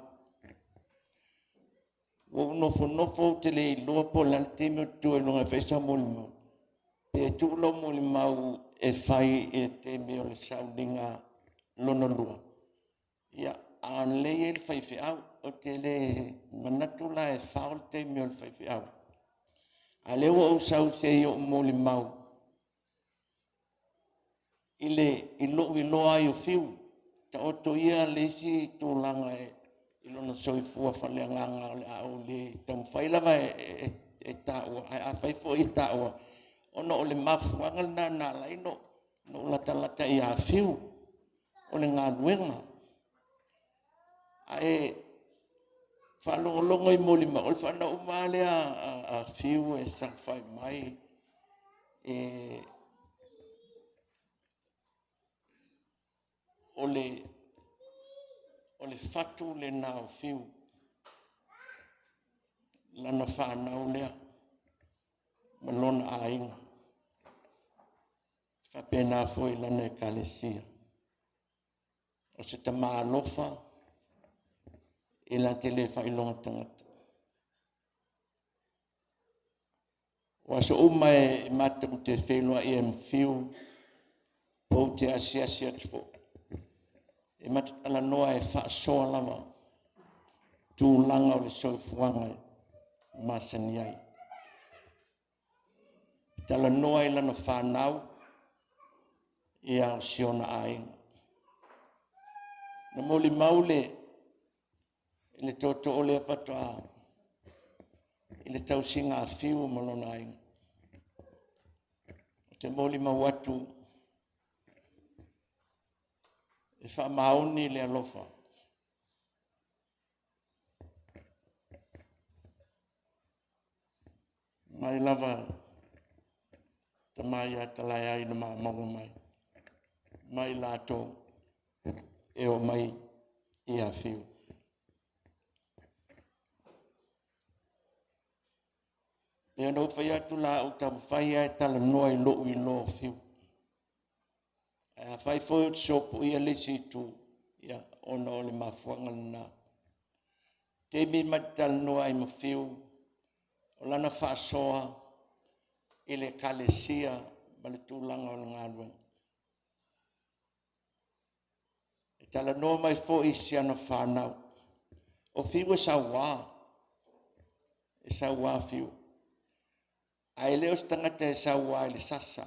Wo nofo te le loa po lan teme o tue lunga whaisa moli mau. E tūlo moli mau e whai e teme o le sauninga lona lua. Ia an le e le whai whi au o te le manatula e whao le teme o le whai whi au. A le o sau te i o moli mau. I loa i o fiu. Ta o to ia le si tūlanga I lona soifua whale nganga o le au le tam whailava e tāua, a whaifo I tāua. Ono o le mafuanga na lai no lata I a fiu o le ngā nuenga. A e whalongolongo I molima, o le whana umale a fiu e sang whai mai. O le fatu le nao fiu. Lana whanau lea. Malona a inga. Whapena foi lana e kalesia. O se ta maa lofa. E la te le whailonga tangata. O aso uma e mataku te whelua I em fiu. Po te asia tfo. E matatala noa e whaasoa lama. Tūlanga o le soifuanga masani ai. Tala noa I lana whanau. I au siona ainga. Na moli maule. I le toto o le whatoa. I le tausinga a fiu malona ainga. O te moli mawatu. E wha mauni le alofa. Mai lava ta mai a talai ai na maunga mai. Mai lato e o mai I a fiu. E anō whai atu la o tam whai ai tala noa I lo fiu. A fai foi o sopo ia le situ. Ia ona o le mafuanga na. Te mi matal noa i mafiu. O lana whaasoa i le kalesia ma le tūlanga o le ngālua. E tala noa mai fo i siana whanau. O fiu e sa wā. E sa wā fiu. Ai leo tangata e sa wā i le sasa.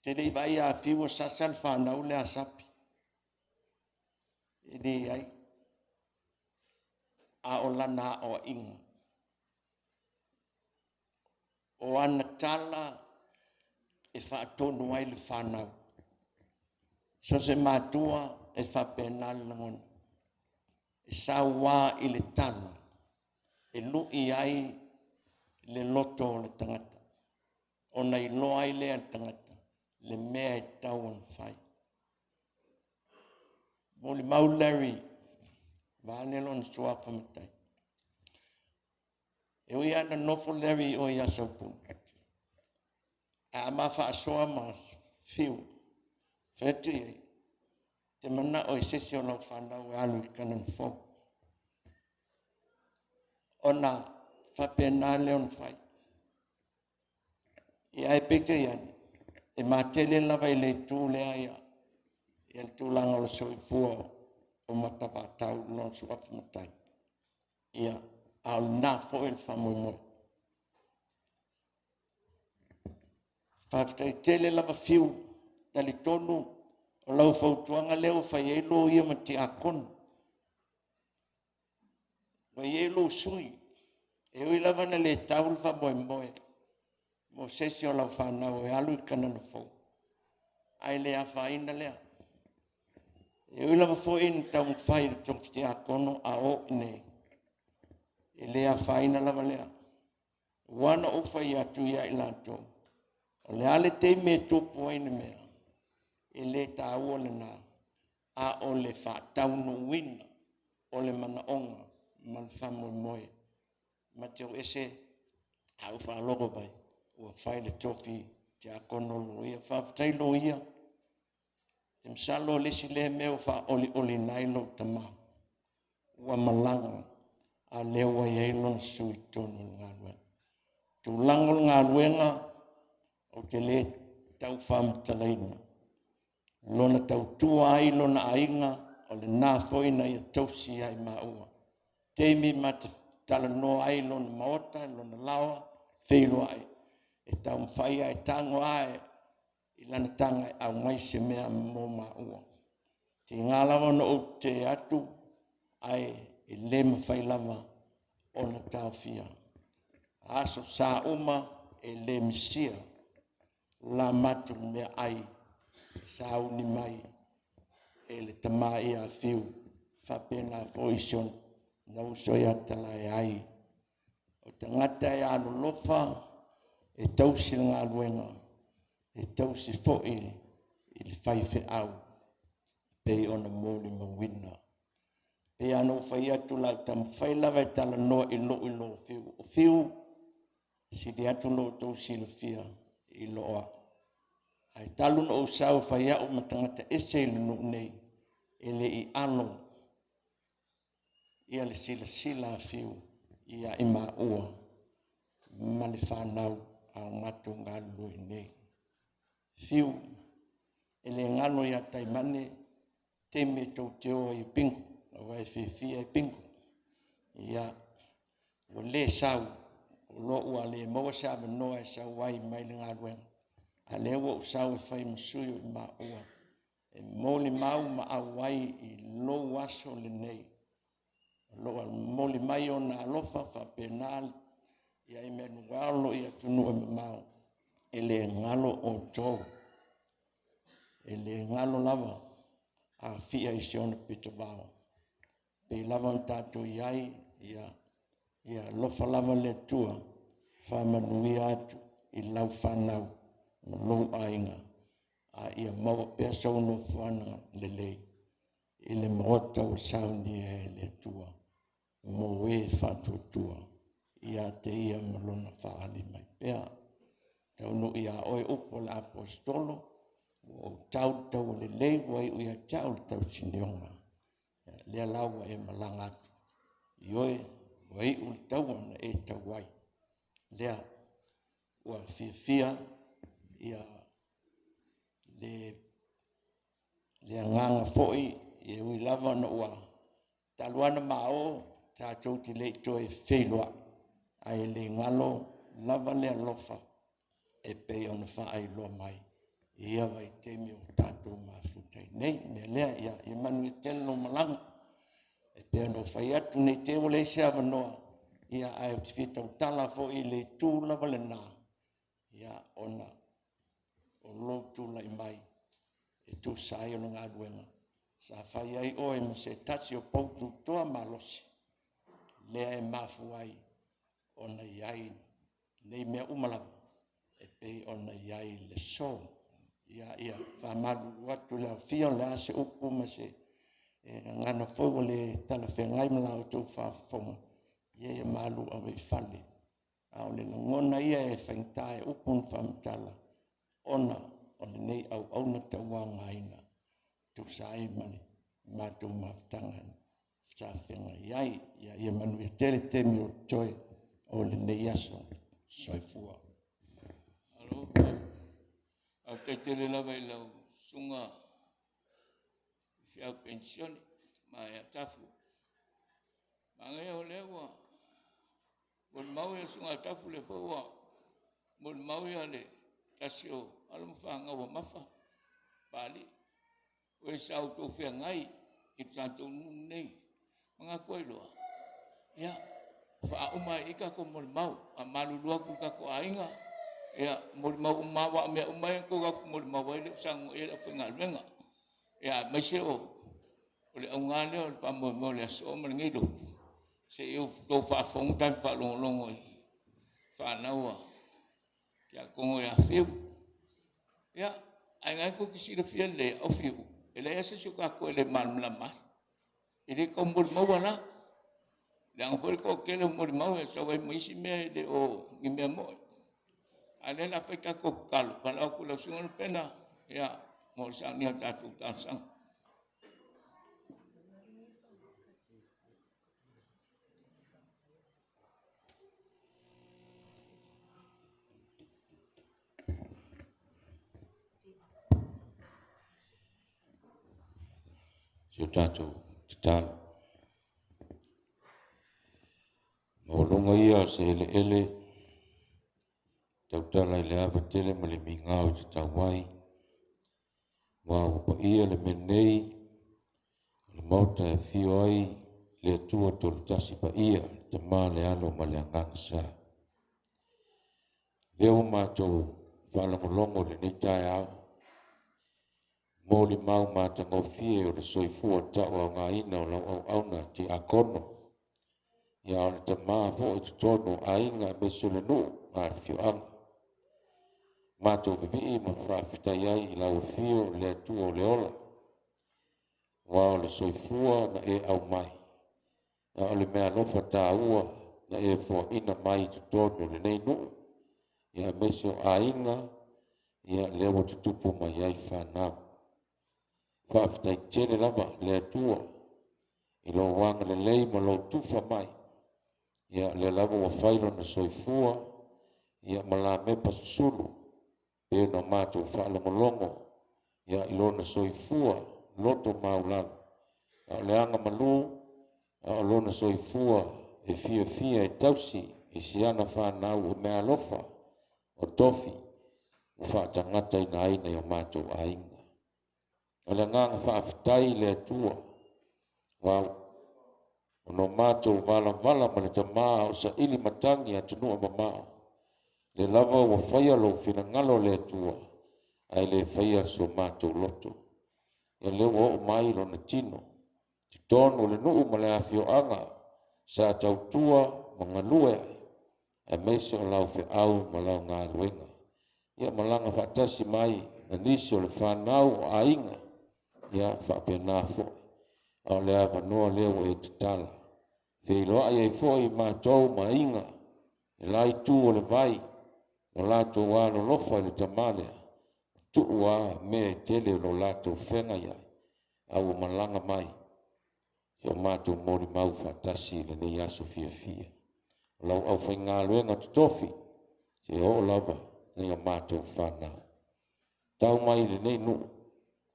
Te rei vai a fiu o sasa le whanau le asapi. E rei ai. A o lana o inga. O ana tala e whaatonu ai le whanau. So se mātua e whapenal langona. E sa wā i le tala. E lui ai le loto o le tangata. O nei loa ai le tangata. Le mea e tau an whai. Mo le mau Larry. Vānelo na sua whamatai. E ui ana nofo Larry o i asau a ma whaasoa ma fiu. Whetu i. Te mana o i sesi o lau whanau e alu i kanan fo. O na whapena leon whai. I ai peke i ani. E ma tele lava i le tū le aia. I al tūlanga o soi fua o matawa tau lon su afmatai. Ia au nā fo il whamui. Whaftai tele lava fiu. Tali tonu o lau fautuanga leo whai e lo ia ma te akon. Wai e lo sui. E ui lava na le taul whamoe. Mo sesi o lau whanau e alu i kanana fau. Ai lea whaina lea. E ui lava fo in taun whai tong te akono a o nei. E lea whaina lava lea. Wana o whai atu ia i lantou. O le ale te me tupu aina mea. E le ta ua le nā. A o le whaataunu wina. O le mana onga. Ma le whamoe moe. Ma te o ese. Au whaalogo bai. Ua whai le tofi. Te akono Loia. Whaftai Loia. Te msalo lesi le meo wha oli nailo tama. Ua malanga. A lewa yeilon sui tonu ngā luen. Tu langol ngā luenga. O te le tau whamtalaina. Lona tau tua ai lona ainga. O le nā foina ia tausi ai maua. Teimi mata tala no ai lona maota, lona lawa. Whilo ai. E tau mwhaia e tango ai. I lana tanga au mai se mea mō maua. Te ngālawa no o te atu. Ai e le mawhai lava. O na tau fia. Aso sa uma e le misia. La matu mea ai. Sa uni mai. E le tama i a fiu. Whapena foison. Na uso i atala e ai. O te ngata e anu lofa. E tausi ngā luenga. E tausi fo'i. I le whaife au. Pei ona mōli mawina. Pei anu whai atu lau tam whai lawa e tala noa i lo fiu. O fiu. Si di atu lo tausi le fia. I loa. Ai talu no usau whai au matangata ese ili no nei. Ele i alo. Ia le sila fiu. Ia ima ua. Mali whanau au matu ngā lui nei. Fiu. Ele ngano ia taimane. Te me tau te oa i pingu. O wai fia i pingu. Ia. O le sau. O lo ua le maua sa noa e sau wai mai le ngā luenga. A le ua usau e whai masuyo i ma ua. E moli mau ma au wai i lo waso le nei. Loa moli mai o na alofa wha penal. Ia i menu walo i atunu e mau. E le ngalo o tō. E le ngalo lava. A fia i siona pito bao. Pe lava mtato iai. Ia lofa lava le tua. Wha manui atu. I lau whanau. Ma lou ainga. A ia maua pea sauno whana le lei. I le maota o sauni e le tua. Mo e whatutua. Ia te ia malona whaali mai pea. Tau no ia oe upo la apostolo. o tau tau le le wai uia tau tau sinionga. Lea lawa e malanga atu. Ioe, wai ul tau na e tau wai. Lea, ua fia ia le nganga foi e ui lava na ua taluana mao ta tau ti le toe whelua ai le ngalo lava le alofa e pe ona wha ai loa mai ia vai temi o tātou mafutai nei me lea ia i manu i telo malanga e pe ona whai atu nei te ole se avanoa ia ai o tifita o tala fo i le tū lava le nā ia ona o lo tū lai mai e tu sai o ngā duenga. Sa whai ai oe ma se tachi o poutu toa malosi. Lea e mafu ai o na iai nei mea umalawa. E pei o na iai le so. Ia whamadu watu lea fia lea se upu ma se ngana fōua le tala whengai mala o tau whafonga. Ia e malu a wei whale. Ao le ngona ia e whaintae upun whamtala. Ona nei au na taua ngaina. Tu sai mani mātou maftanga. Sa whenga iai. Ia manu e tere temi o toi. O le nei aso. Soifua. Alo. Au te tere lawa I lau sunga. Whiau pensioni. Mai a tafu. Mangai o lewa. Mon mau e sunga tafu le fōua. Mon mau e ale. Tasio. Alam whanga wa mafa. Bali. Oe sau tō whea ngai. I tātou nei. Mga koe loa. Ia. Wha umai ika ko mol mau. A malulua ku ka ko ainga. Ia. Mol mau umawa mea umai ko ka ko mol mau. Ele sangu ele whenga luenga. Ia. Maise o. Ole au ngā leo. Ole wha mo le aso. Ole ngido. Se eu tō wha whongu tan wha longo. Wha naua. Kia kongo ia whiu. Ia, ai ngai ko kisira fia le au fiu. Ele asa suka ko ele malmla mai. Ele ko mul mau ana. Le ang ko ko kele mul mau e so vai muisi me de o ngi me mo. Ale la feka ko kalu, pala ko la sunga pena. Ia, mo sa ni ta tu ta sang. Yo tātou te tālu. Maolonga ia se ele. Tau tala I le awa tele ma le mingau te tau wai. Wa wapa ia le menei. Le mauta e fio ai. Le atua tolu tasi pa ia. Te maa le alo ma le anganga sa. Leo mātou whalangolongo le nitai au. Mōli mau māta ngofie o le soifua tau au ngā ina o lau au auna ti akono. Ia o le te maa fo I tutono a inga me sole no ngā fio anga. Mātou vivi ma whaafitai ai I lau fio le atua o le ola. Wa o le soifua na e au mai. Ia o le mea lofa tā ua na e fo ina mai tutono le nei no. Ia me so a inga. Ia lewa tutupu mai ai whanau. Whaafitai tere lava le atua. I lo wanga le lei ma lo tufa mai. Ia le lava wa whailo na soifua. Ia ma la mepa susulu. E no mātou whaalongolongo. Ia I lo na soifua. Loto maulala. Ia le anga malu. Ia lo na soifua. E fia e tausi. I siana whanau o mea lofa. O tofi. O whaatangata I na aina I o mātou ainga. Ala nganga whaafitai le atua. Wau. Ono mātou vala ma le tamaa o sa ili matangi a tunua mamao. Le lava wa whaia lo whina ngalo le atua. Ai le whaia so mātou loto. Ia lewa o mai lo na tino. Titono le nuu ma le awhio anga. Sa tautua ma ngalue ai. E meise o lau au ma lau ngā luenga. Ia malanga whaatasi mai. Na nisi o le whanau o ainga. Ia whapena fo. Au le awa noa leo e te tala. Whiloa ai fo I mātou ma inga. E lai tū o le vai. O lātou wāno lofa le tamalea. tuua me tele lo lato fenga ia au malanga mai yo mato mori mau fatasi le ne yaso fia lau au fai ngā luenga tutofi se o lava ne mato fana tau mai le nei nu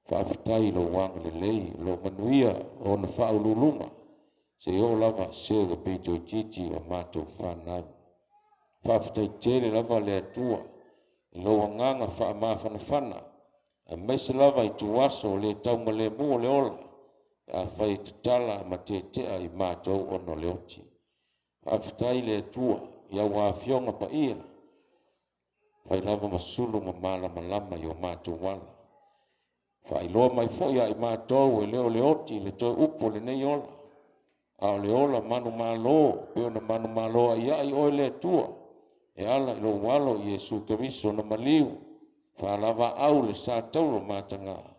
whaafitai lo wanga le lei lo manuia o na whaululunga se o lava se ga peito titi o mato fana whaafitai tere lava le atua i lo wanganga whaamafana fana a mese lava i tuaso le tau ma le mua le ola a whai tatala ma te tea i mātou ono le oti. Whaafitai le atua i au awhionga pa ia whai lava masulu ma malama lama i o mātou wala. Whai loa mai foia i mātou e leo le oti le toi upo le nei ola. A le ola manu malo, peo na manu malo a ia i oe le atua. E ala i lo walo i Yesu Keriso na maliu. Whalava au le sa tauro matanga.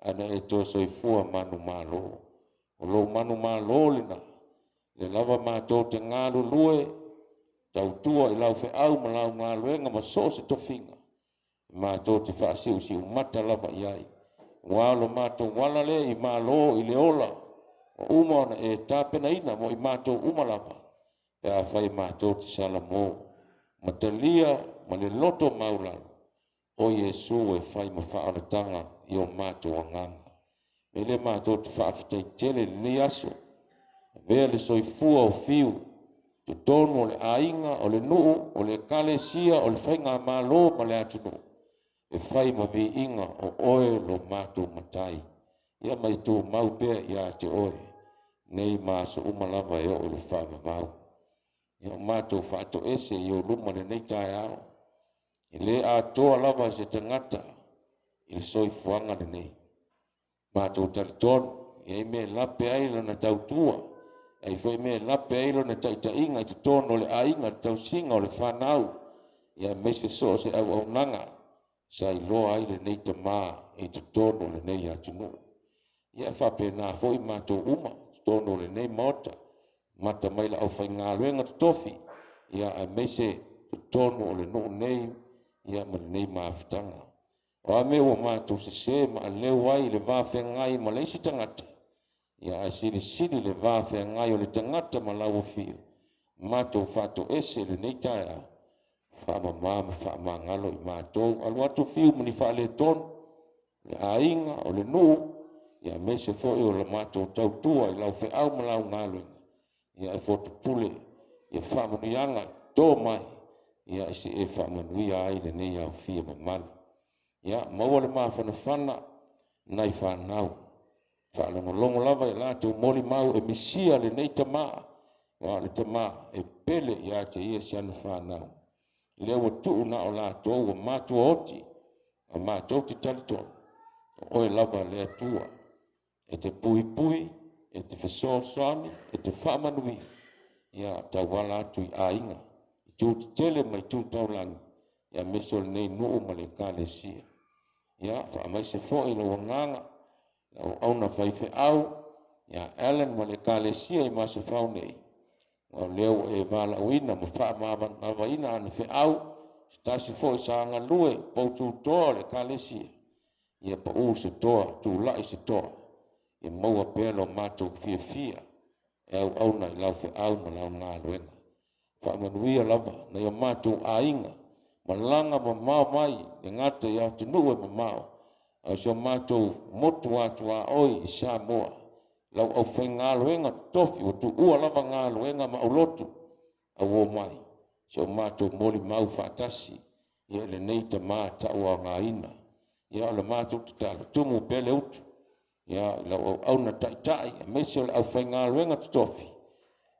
Ana e to soifua manu malo. O lo manu malo lina. Le lava mātou te ngālu lue. Tau tua i lau fe au ma lau ngālu enga ma so se tofinga. Mātou te whaasiu si umata lava iai. Walo mātou wala le i malo i le ola. O umona e tāpena ina mo i mātou umalava. E a whai mātou te salamo. Matalia ma le loto maulana. O Yesu e whai ma whaaratanga i o mātou anganga. Me le mātou te whaafitai tele ni aso. Vea le soifua o fiu. Te tono o le ainga, o le nuu, o le kalesia, o le whainga malo ma le atunu. E whai ma vi inga o oe lo mātou matai. Ia mai tō mau pēr ia te oe. Nei māso umalava e o le whaama mau. Ia mātou whaato ese i o luma le nei tai ao. I le atoa lava se tangata i le soifuanga le nei. Mātou talitonu, i me lape aila na tautua. Ai foi me lape aila na taitainga i te tono le ainga tau singa o le whanau. Ia me se so se au nanga. Sa i loa ai le nei te maa i te tono le nei atunu. Ia whape nā foi mātou uma, tono le nei mota. Mata mai la au whai ngā luenga te tofi. Ia a me se tono le no nei. Ia ma le nei maafutanga. O a me o mātou se ma a leo ai le vāwhia ngai ma leisi tangata. Ia a siri le vāwhia ngai o le tangata ma lau fio. Mātou whātou ese le nei taia. Whaama māma whaama ngalo i mātou. Alu atu fio mani whaale tono. Le ainga o le nuu. Ia me se fo o le mātou tautua i lau whi au ma lau ngaloinga. Ia e foto pule. Ia whaamanianga tō mai. Ia isi e whaamanuia ai le nei au fia ma mani. Ia maua le mawhanawhana nai whanau. Whaalongolongo lava i lātou moli mau e misia le nei tamaa. Ia le tamaa e pele ia te ia siana whanau. Leo tuu na o lātou o mātua oti. A mātou te talitonu. Oe lava le atua. E te pui pui, e te whesosani, e te whamanui. Ia tau wala atu i ainga. Tu tele mai tu tau langi. Ia meso le nei nuu ma le kāle sia. Ia whaamai se fo i lo wanganga. Au na whaife au. Ia Alan ma le kāle sia i ma se whau nei. O leo e wala uina ma whaamava ina ana whi au. Stasi fo i saanga lue. Pau tu toa le kāle sia. Ia pa u se toa. Tu lai se toa. Ia maua pēlo mātou fia. E au na i lau whi au ma lau ngā luenga. Whaamanuia lava, na ia mātou ainga, malanga ma mao mai, e ngata ia tunua ma mao, au sio mātou motu atu a oi i Samoa, lau au whai ngā luenga tofi, o tu ua lava ngā luenga ma ulotu, au o mai, sio mātou moli mau whaatasi, ia le neita mā tau a ngā ina, ia le mātou te tala tumu pele utu, ia lau au na taitai, me sio au whai ngā luenga tofi,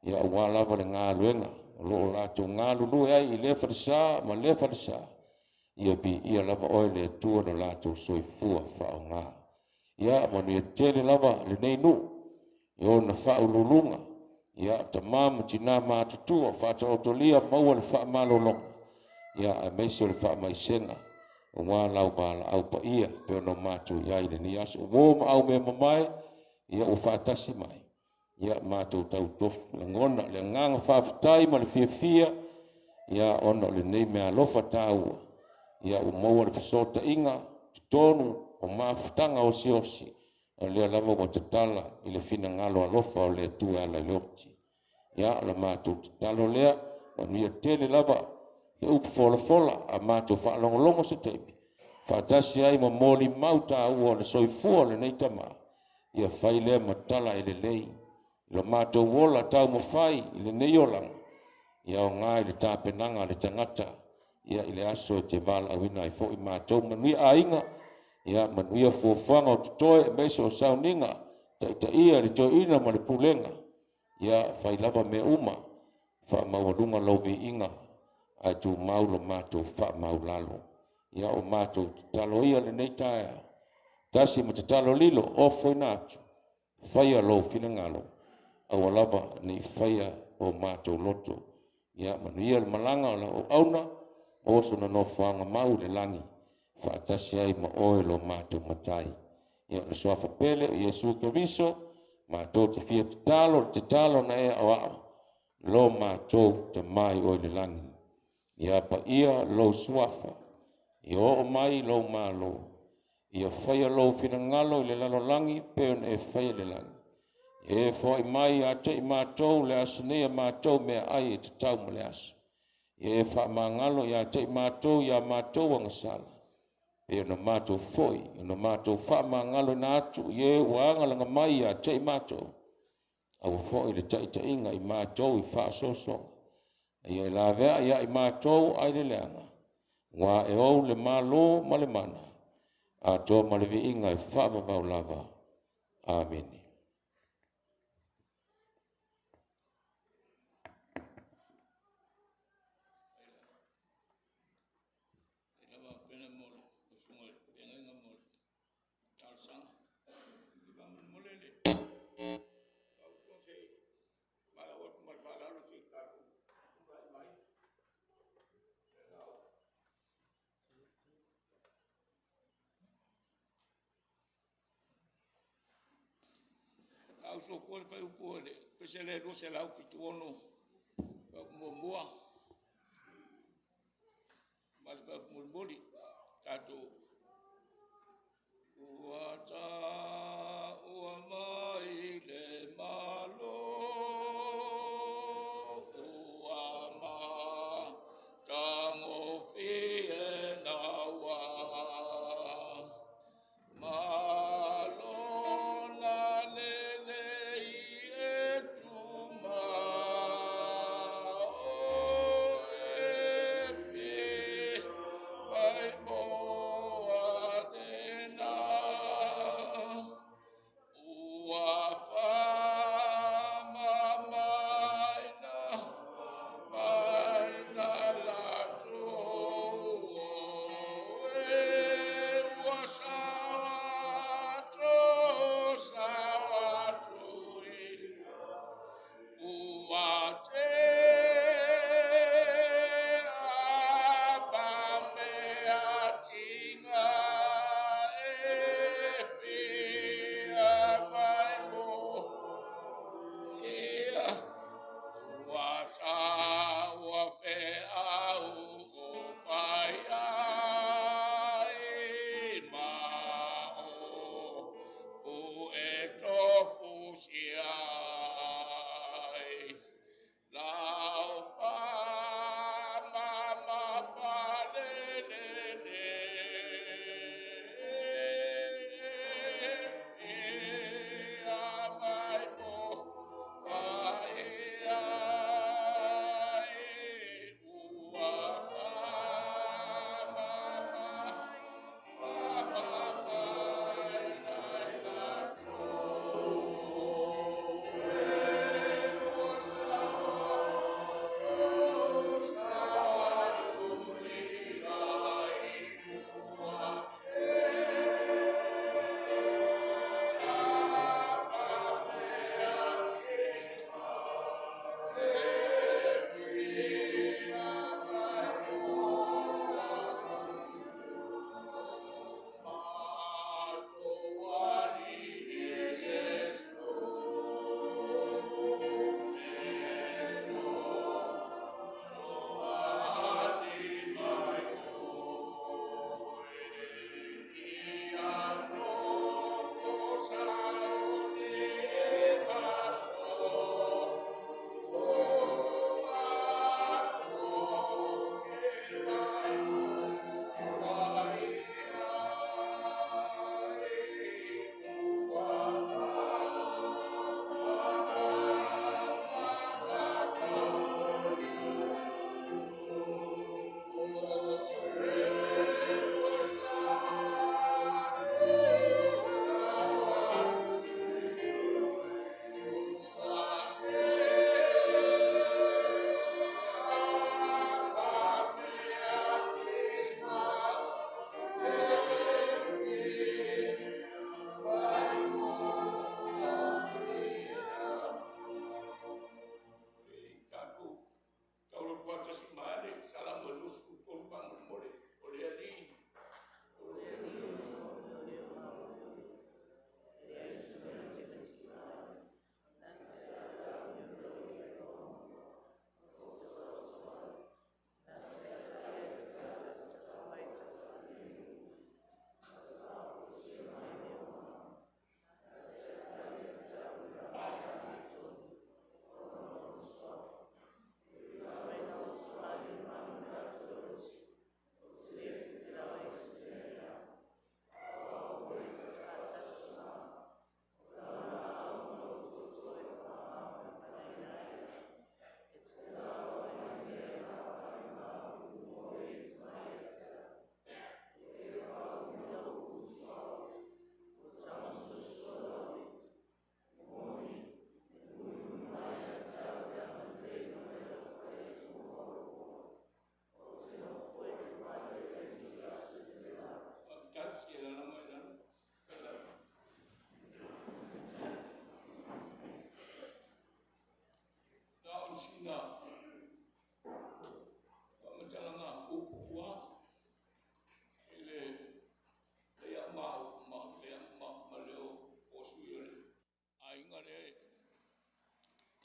ia ua lava le ngā luenga, lo lato ngalu lu ai i le farsa ma le farsa ia bi ia lava oe le tua no lato soifua whao ngā ia manu ia tele lava le nei nu ia na whao lulunga ia ta mama tina mātutua whata otolia maua le wha malolong ia a meso le wha maisenga o ngā lau wala au pa ia peo no mātu ia i le ni aso o ma au me mamai ia o whaatasi mai ia mātou tau tofu, le ngona, le nganga whaafitai ma le fia, ia ono le nei mea lofa tāua, ia o maua le whasota inga, tonu o mafutanga o siosi o le lava o tatala i le fina ngalo alofa o le tu ala loti ya la mātou talo lea o nia tele lava e upu fola a mātou whaalongolongo se teimi whaatasi ai ma mōli mauta ua le soifua le nei tama ia whai lea matala e le lei lo mātou wola tau mo whai i le nei olanga ia o ngā i le tāpenanga le tangata ia i le aso te vala awina i fo i mātou manui a inga ia manuia fuafanga o tutoe meso o sauninga ta ia le to ina ma le pulenga ia fai lava me uma fa maulunga lovi inga a tu maulo mato fa maulalo ia o mato talo ia le nei tae tasi ma talo lilo o foi natu fai lo fina ngalo au lava ni fai o mato loto ia manuia le malanga o auna o so no fanga mau le langi fa tasi ai ma o lo mato matai ia le sofa pele Yesu Kristo mato te fia te talo na e awa lo mato te mai o le langi ia pa ia lo suafa ia o mai lo malo ia fai lo fina ngalo le lalo langi pe e fai le langi e foi mai a te mato le asne mato me ai te tau mo le as e fa mangalo ia te mato ia mato wang sala e no mato foi no mato fa mangalo na atu ye wanga langa mai ia te mato au foi le te inga i mato i fa so ia la vea ia i mato ai le leanga wa e o le malo male mana a to male vi inga i fa va lava amen. Au so ko pa upo le pese le do se lau ki tuono mo moa mal pa mo boli tato ua ta ua mai le malo ua ma tango fie na wa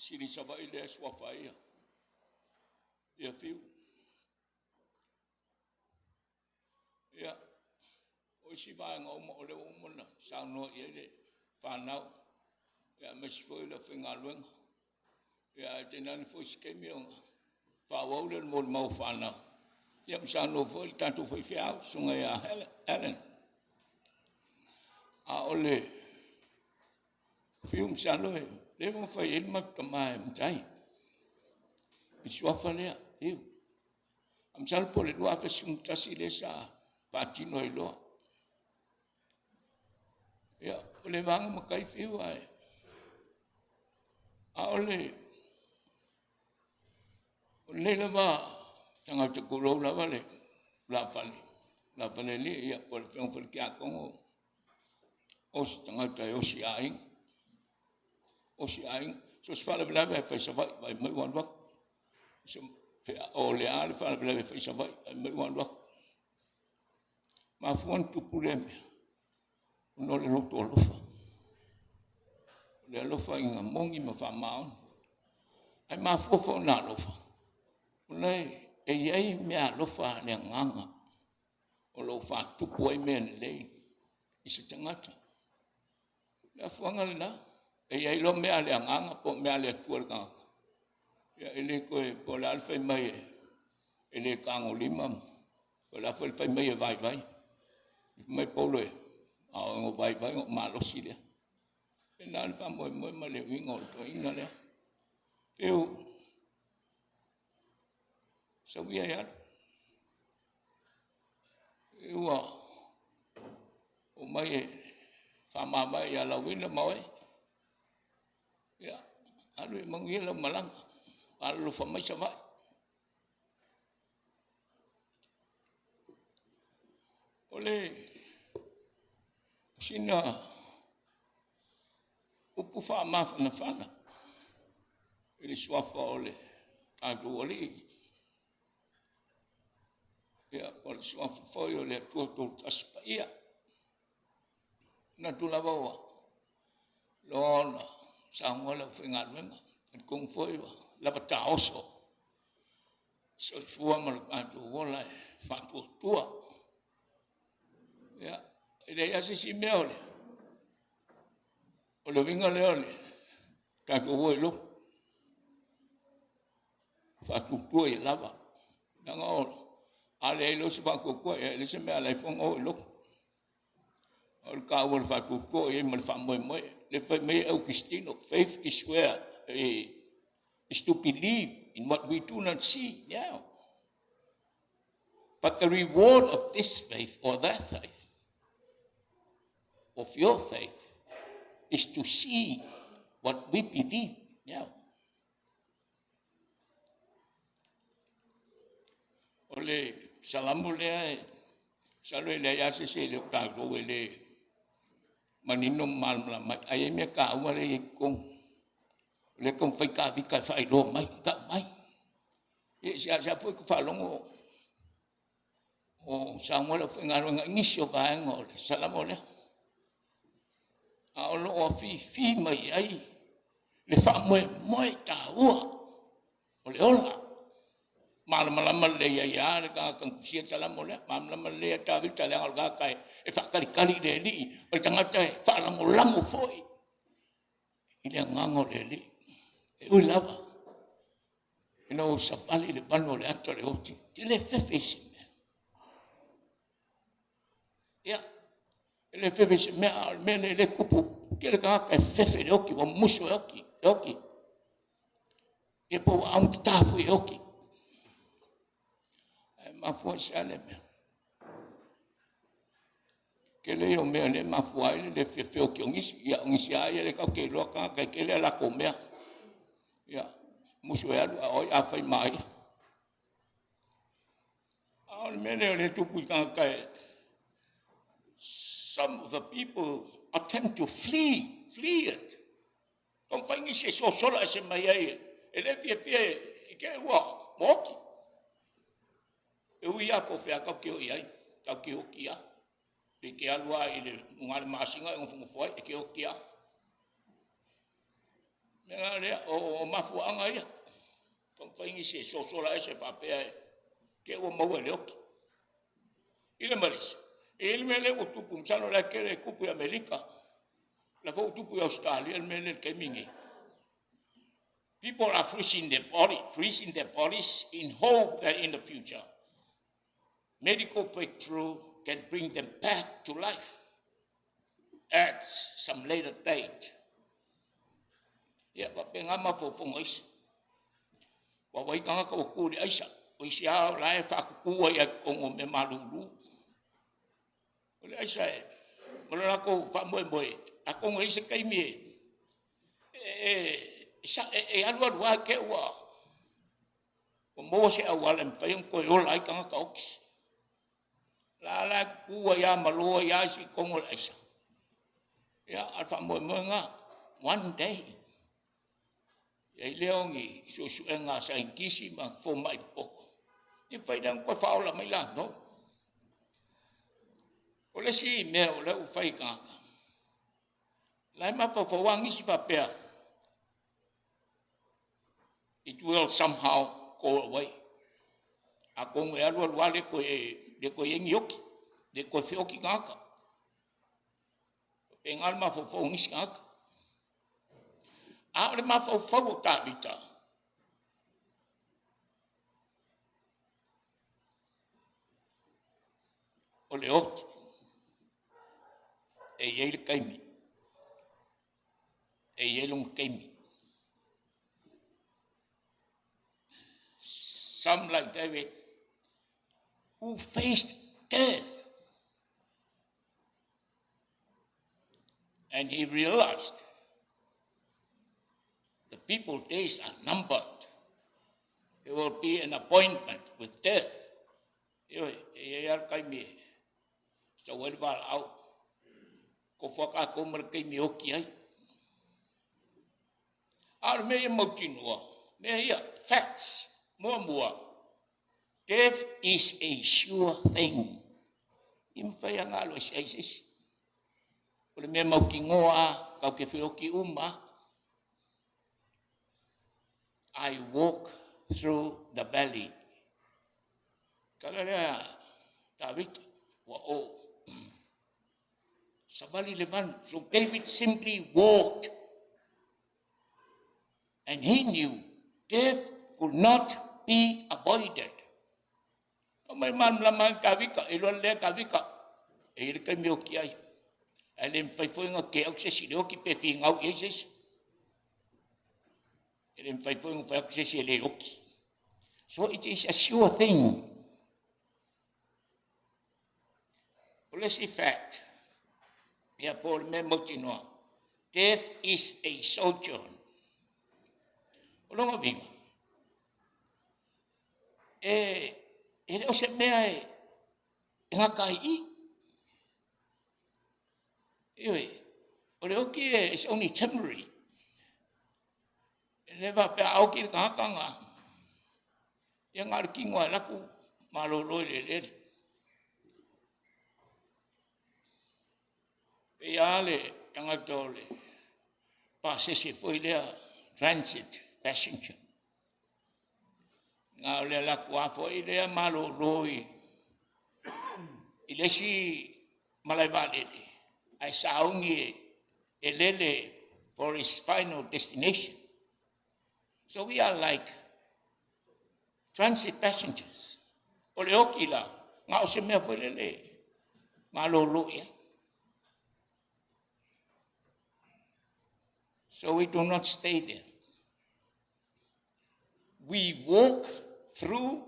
sili sava i le suafa ia. Ia fiu. Ia, o isi vaenga uma o le umana, saunoa ia le whanau. Ia, mesi foi le whinga luenga. Ia, tenani foi skemi onga. Whawau le mo le mau whanau. Ia, msaunoa foi le tātou foi whiau, sunga ia Helen. A ole, fiu msaunoa, le mo fai ilma tamai mtai. Pisuafa lea, iu. Amsal po le dua fesumtasi le sa patino i loa. Ia, ole vanga makai fiu ai. A ole lava tanga te kurou lava le la fale li ia po le fiong fale kia kongo o si tanga te o si aing so si fale bila be fai savai vai mai wan wak so o le ale fale bila be fai savai vai mai wan wak ma fuan tu pureme no le loto alofa le alofa inga mongi ma fa maon ai ma fofo na alofa nei e iai mea lofa le nganga o lo fa tupu ai mea lei i se tangata le afuanga le na e iai lo mea le nganga po mea le atua le kanga ia ele koe po le alfa mai e le kango lima po le alfa fai mai e vai mai polo e a o vai o malosi le e na alfa mo ma le wingo to ina le eu so we are ua o mai fa mama ya la wina mai ya alu mangila malang alu fa mai sava ole sina upu fa ma fa ele swafa ole alu ole ia o le suafa foi o le tuatou taspaia na tulava ua lona sauga le aufaigaluega le kong foi ua lava taoso soifua ma le tatou ola e faatuatua ia i le ia sisi mea o le viga lea o le tatou ua i loko faatuatua i lava laga ola ale lo se fa ko ele se me ala fon o lo o ka o fa ko e me fa mo le fa me o cristino faith is where is to believe in what we do not see now but the reward of this faith or that faith of your faith is to see what we believe now ole salamu le salo le ya se le ka go le manino mal mai ai me ka wa le kong fai ka vi ka fai lo mai ka mai e sia foi ko fa longo o sa mo le fa ngalo ngisio ba ngo le salamu le a lo o fi mai ai le fa mo ta ua o le ola malama le ya le ka kusia salamu le malama le ta vi ta le al ga kai e fa kali le li o tanga te fa lango foi ile ngango le li e u lava no sa pali le pano le atto le oti ti le fefesi ya le fefesi me le kupu ke le ka fefe le oki wa muso oki e po am tafu oki ma foi saleme que le o me le ma foi le fefe o que ngisi ai le ka ke lo ka ke le la comea ya muso ya a fai mai al mene le tu pu ka some of the people attempt to flee it don't find ngisi so sola se mai ai ele fie ke wa moki e uia po fea ka ke o iai ka ke o kia pe ke alua ile ngal masinga o fungo foi e ke o kia Nga lea o mafuanga ia. Pampaingi se sosola e se papea e. Ke o maua leoki. Ile maris. Ele mele o tupu msano la kere kupu ya Amerika. La fo tupu ya Australia mele kemingi. People are freezing their bodies in hope that in the future, medical breakthrough can bring them back to life at some later date. Ya papengama fo fongis. Wa wai kanga ko kuri aisa. O sia la fa ku ya kongo me malulu. Ole aisa e. Ole la ko fa mo a kongo ise kai mi. Alwa wa ke wa. O mo se awala mfai ko yo la kanga ka oks. La ku ya malo ya si kongo aisa. Ya alfa mo nga one day. Ya leongi so nga sa inkisi ma fo mai poko. Ni fai dan ko fa ola mai la no. Ole si me ole u fai ka. Lai ma fo wangi si fa pe. It will somehow go away. Ako ngue alwa wale ko de ko yengi de ko fioki ngaka. Pengal ma fo ngis ngaka. Aole ma fo ka bita. Ole ot. E yel kaimi. E yelung kaimi. Some like David who faced death. And he realized the people's days are numbered. There will be an appointment with death. So what about out? Ko whaka ko markai mi oki ai. Ar mea mautinua. Mea facts. Mua. Death is a sure thing. Imwhai ngalo is. Ole mea mautingoa kau ke whioki I walk through the valley. Kalarea David wa o. Savali levan. So David simply walked. And he knew death could not be avoided. May man laman kavika, ilon le kavika. E ka mi oki ai. Alem fai foi nga ke au se oki pe fi ngau Jesus. Alem fai foi nga fai se le oki. So it is a sure thing. Well, let's see fact. Yeah, Paul Memotino. Death is a sojourn. Olonga binga. Ele o se mea nga kai I. Ole oki is only temporary. Never pe au ki nga. Yang arki ngwa laku malolo le. Pe ale yang atole. Passe se foi le transit passenger. Nga ole laku afo ile malolo ile si malai valele. I saungi elele for his final destination. So we are like transit passengers. Ole okila nga ose mea volele malolo ya. So we do not stay there. We walk through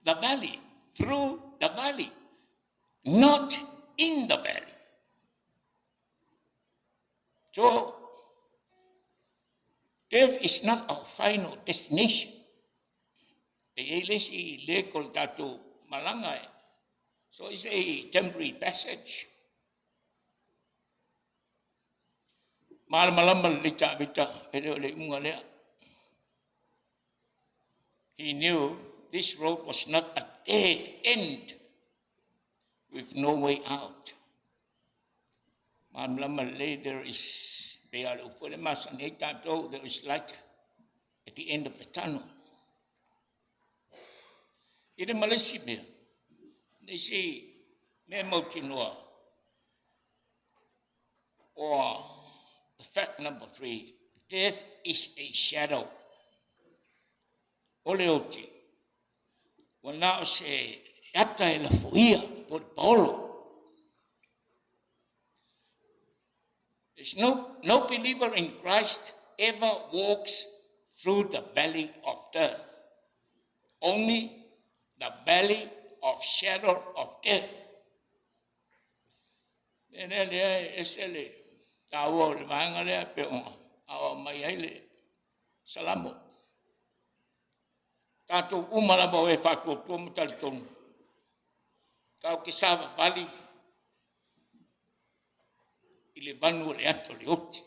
the valley, not in the valley. So, death is not our final destination. So it's a temporary passage. He knew this road was not a dead end with no way out. There is They are for the mass and there is light at the end of the tunnel. In the Malaysia, they say, Memotinoa, or the fact number 3, death is a shadow. Oleoti. Well, now say, Yata la fuia, por Paulo. There's no believer in Christ ever walks through the valley of death. Only the valley of shadow of death. And then there is a tawo le mangale pe awa mai hele salamo. Tato umala ba we fatu to mutal ton. Kau kisava valley ile bangu le ato le oti.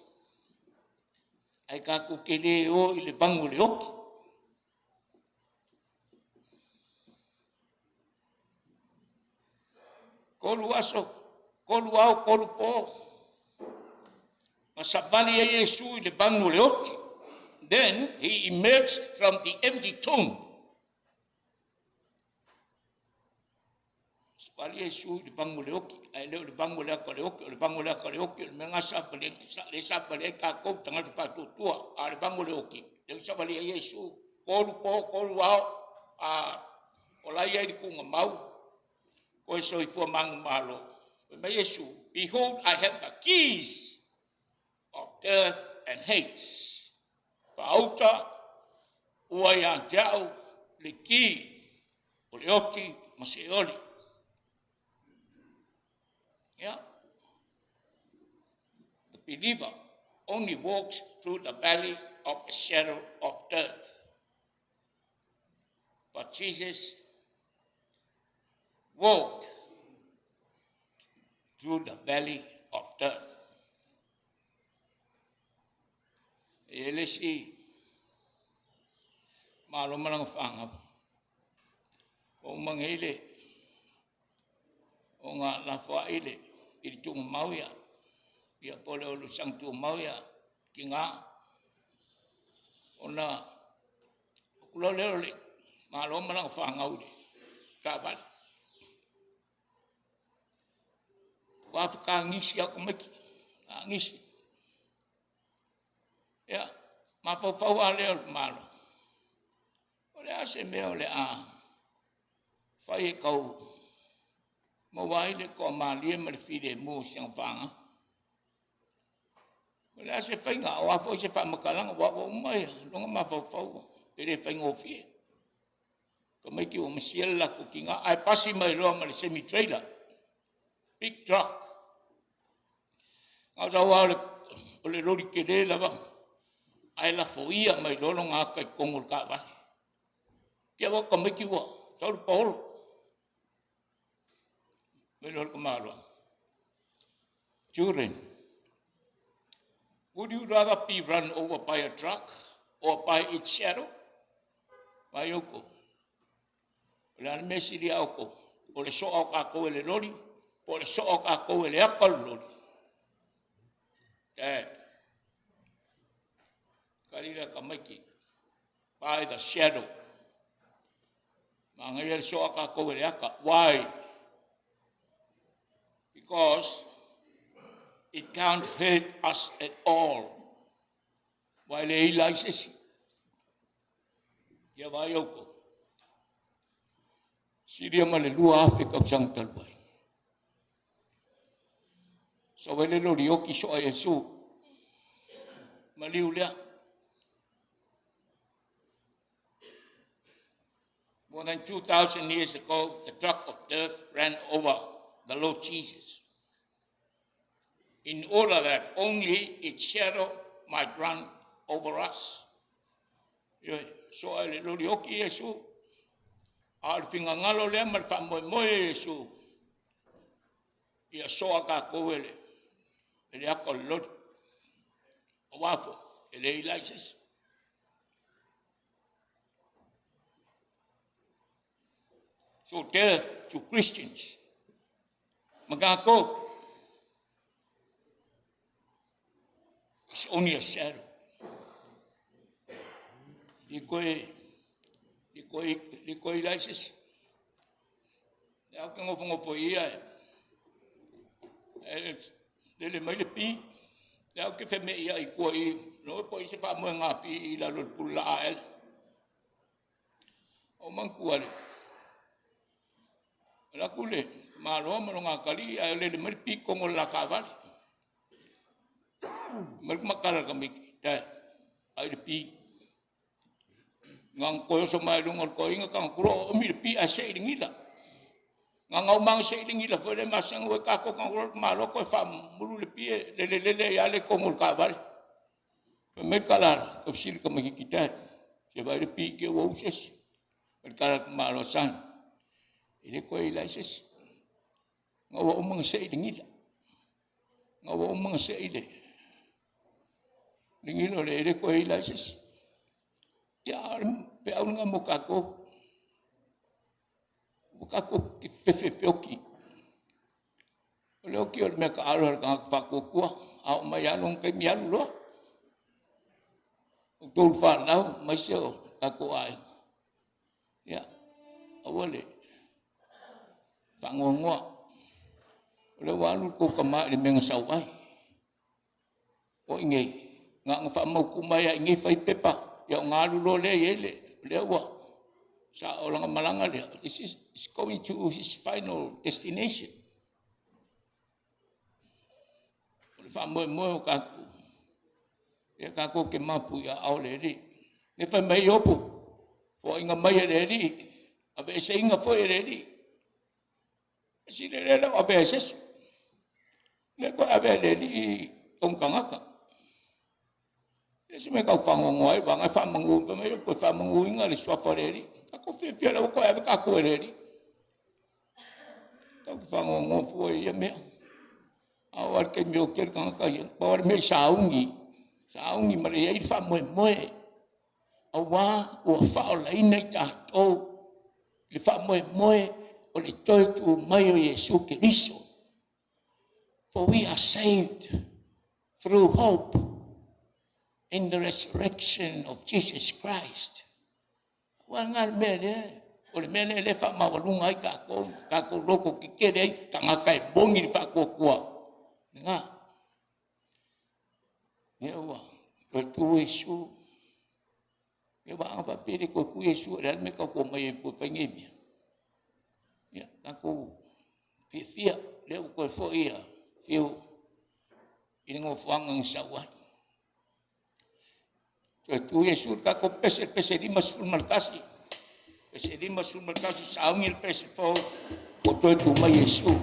Ai ka ku kele o ile bangu le oti. Kolu aso, kolu au, kolu po. Masabali ya Yesu ile bangu le oti. Then he emerged from the empty tomb. Masabali Yesu ile bangu le oti. Ai leo le bangu le aka le oti, le bangu le aka le oti. Le mengasa balik, le sabali ka kau tengah di patu tua. Le bangu le oti. Le sabali ya Yesu, kolu po, kolu au. Olaya di kunga mau. So for mang malo. Behold, I have the keys of death and Hades. Fauta uayang jao liki ulioti masioli. Yeah. The believer only walks through the valley of the shadow of death. But Jesus walked through the valley of death. Elesi malo malang fangap. O mangile o nga lafa ile ilitung mauya. Ia pole o lusang tu mauya kinga. Ona kulolele malo malang fangau de kabat. Wafika ngisi ako maki, ngisi. Ya, mapofau ale malo. Ole ase me ole fai kau mawai ko malie malfide mo siyang fanga. Ole ase fai nga wafo se fa makalang wawo mai, longa mapofau ele fai ngofie. Kamaki o masiel la kukinga ai pasi mai lo mal semi trailer. Big truck. Ngau tawa ole lori kele lava. Ai la foia mai lolo ngā kai kongol ka wai. Kia wa kamiki wa. Sauru Paulo. Mai lolo kamaro. Children, would you rather be run over by a truck or by its shadow? Mai oko. Ole ane mesiri auko. Ole so au ka koe le lori. Ole so au ka koe le akal lori. Dad, kalila kamaki, by the shadow. Mangayal so aka kowe aka. Why? Because it can't hurt us at all. Why le license? Ya vayoko. Siria malelua Afrika sang talway. So when the Lord yoki so Yesu maliulia more than 2,000 years ago, the truck of death ran over the Lord Jesus in order that only its shadow might run over us. So the Lord yoki Yesu al fingangalo le mal famoy mo Yesu ia soaka koele. Ele ako Lord wafo ele license. So death to Christians. Magako It's only a shadow. Di koe laises. Au ke ngofo ia le mai le pi. Au ke feme ia I koi no po I se fa mo nga pi I la lo pula el. O manku ale. La kule malo mo nga kali le mai pi ko ngol la kavali. Mer makala kami ta ai le pi. Ngang koyo so mai lungol ko inga kang kuro mi le pi a se ngila. Ngang mang se ngila fo le masang we ka ko kang kuro malo ko fam mulu le pi le ya le ko ngol kavali. Mer kala ko sil ko mi kita. Se vai le pi ke wo ses. Mer kala malo san. Ile ko ila ses. Ngawa umang se ngila. Ngawa umang se ile. Ngilo le ko ila ses. Ya pe au nga mukako ki fefeoki o ki o me ka aro ka fakokua au mai along ke mi alu lo o tol fa now mai se ka ko ai ya awale fangongo le walu ko kama le menga sawai o inge nga fa mo kumaya inge fai pepa ya ngalu lo le wa sa orang malanga le this is going to his final destination le fa mo ka ya ka ko ke mapu ya au le ri ne fa mai opu fo inga mai le ri ave se inga fo le ri si le ave se le ko ave le ri tong kangaka Ese me ka fango ai banga fa mangu pa me ko fa mangu inga le swa foreri ka ko fe fe la ko ave ka ko eri ka fango ngo fo ye me awar ke me o ker ka ka ye por me saungi mare ye fa mo awa o fa la ina ta to le fa mo o le to tu mai o Yesu Cristo for we are saved through hope in the resurrection of Jesus Christ. Wangal mele, o mele le fa mawalunga ai ka ko loko ki kere ka ngakai bongi fa ko kwa. Nga. Yewa, ko tu Yesu. Yewa apa pere ko ku Yesu ral me ka ko mai ko pengemi. Ya, ka ko fia le ko fo ia, fio. Ingo fuangang sawa. Tu Yesus ka ko pese limas fulmalkasi. Pese limas fulmalkasi sa angil pese fo ko tu mai Yesus.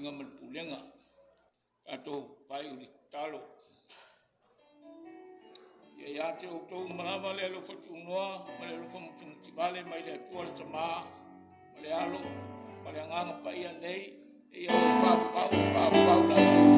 inga malpulenga. Kato pai uli talo. Ya te o tau malama le alo whatungoa, ma le alo whamutumutibale, mai le atua le tamaa, ma le alo, ma le anganga pa ia nei, e ia o whapau la. Amen.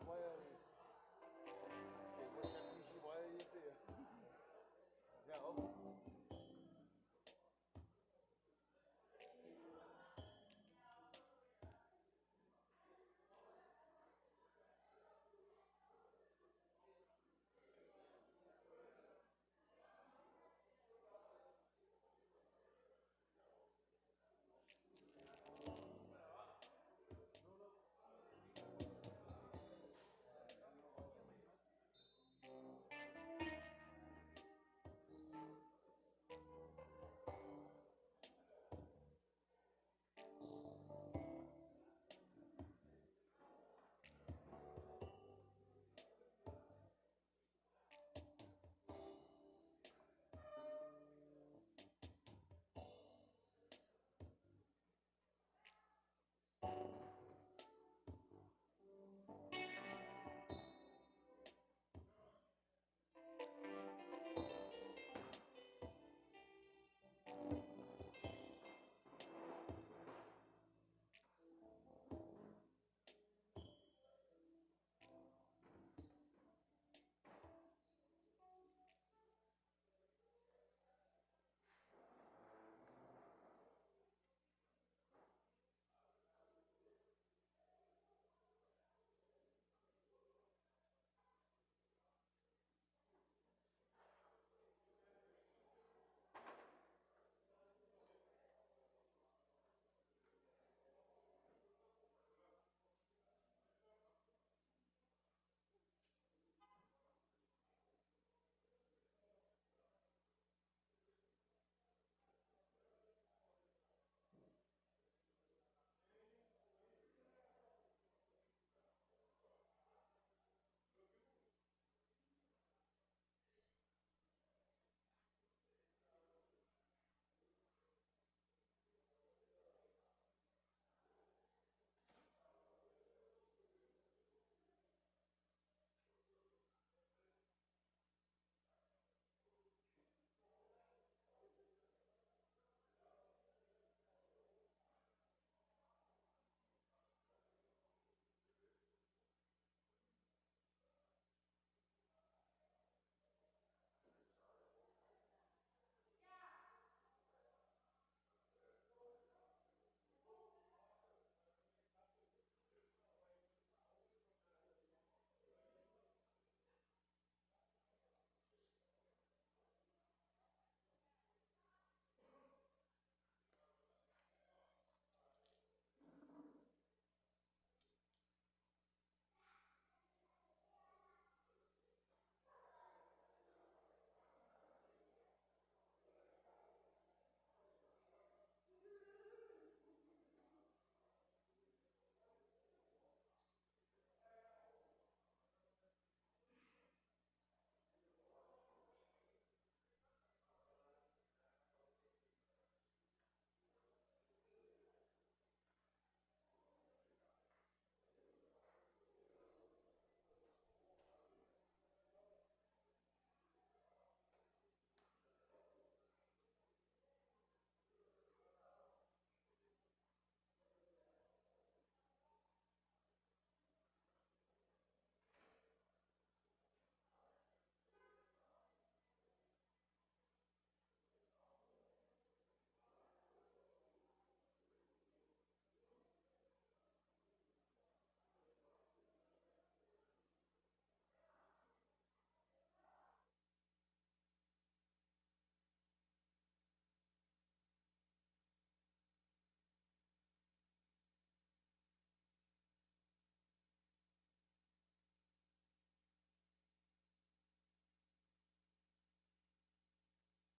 Why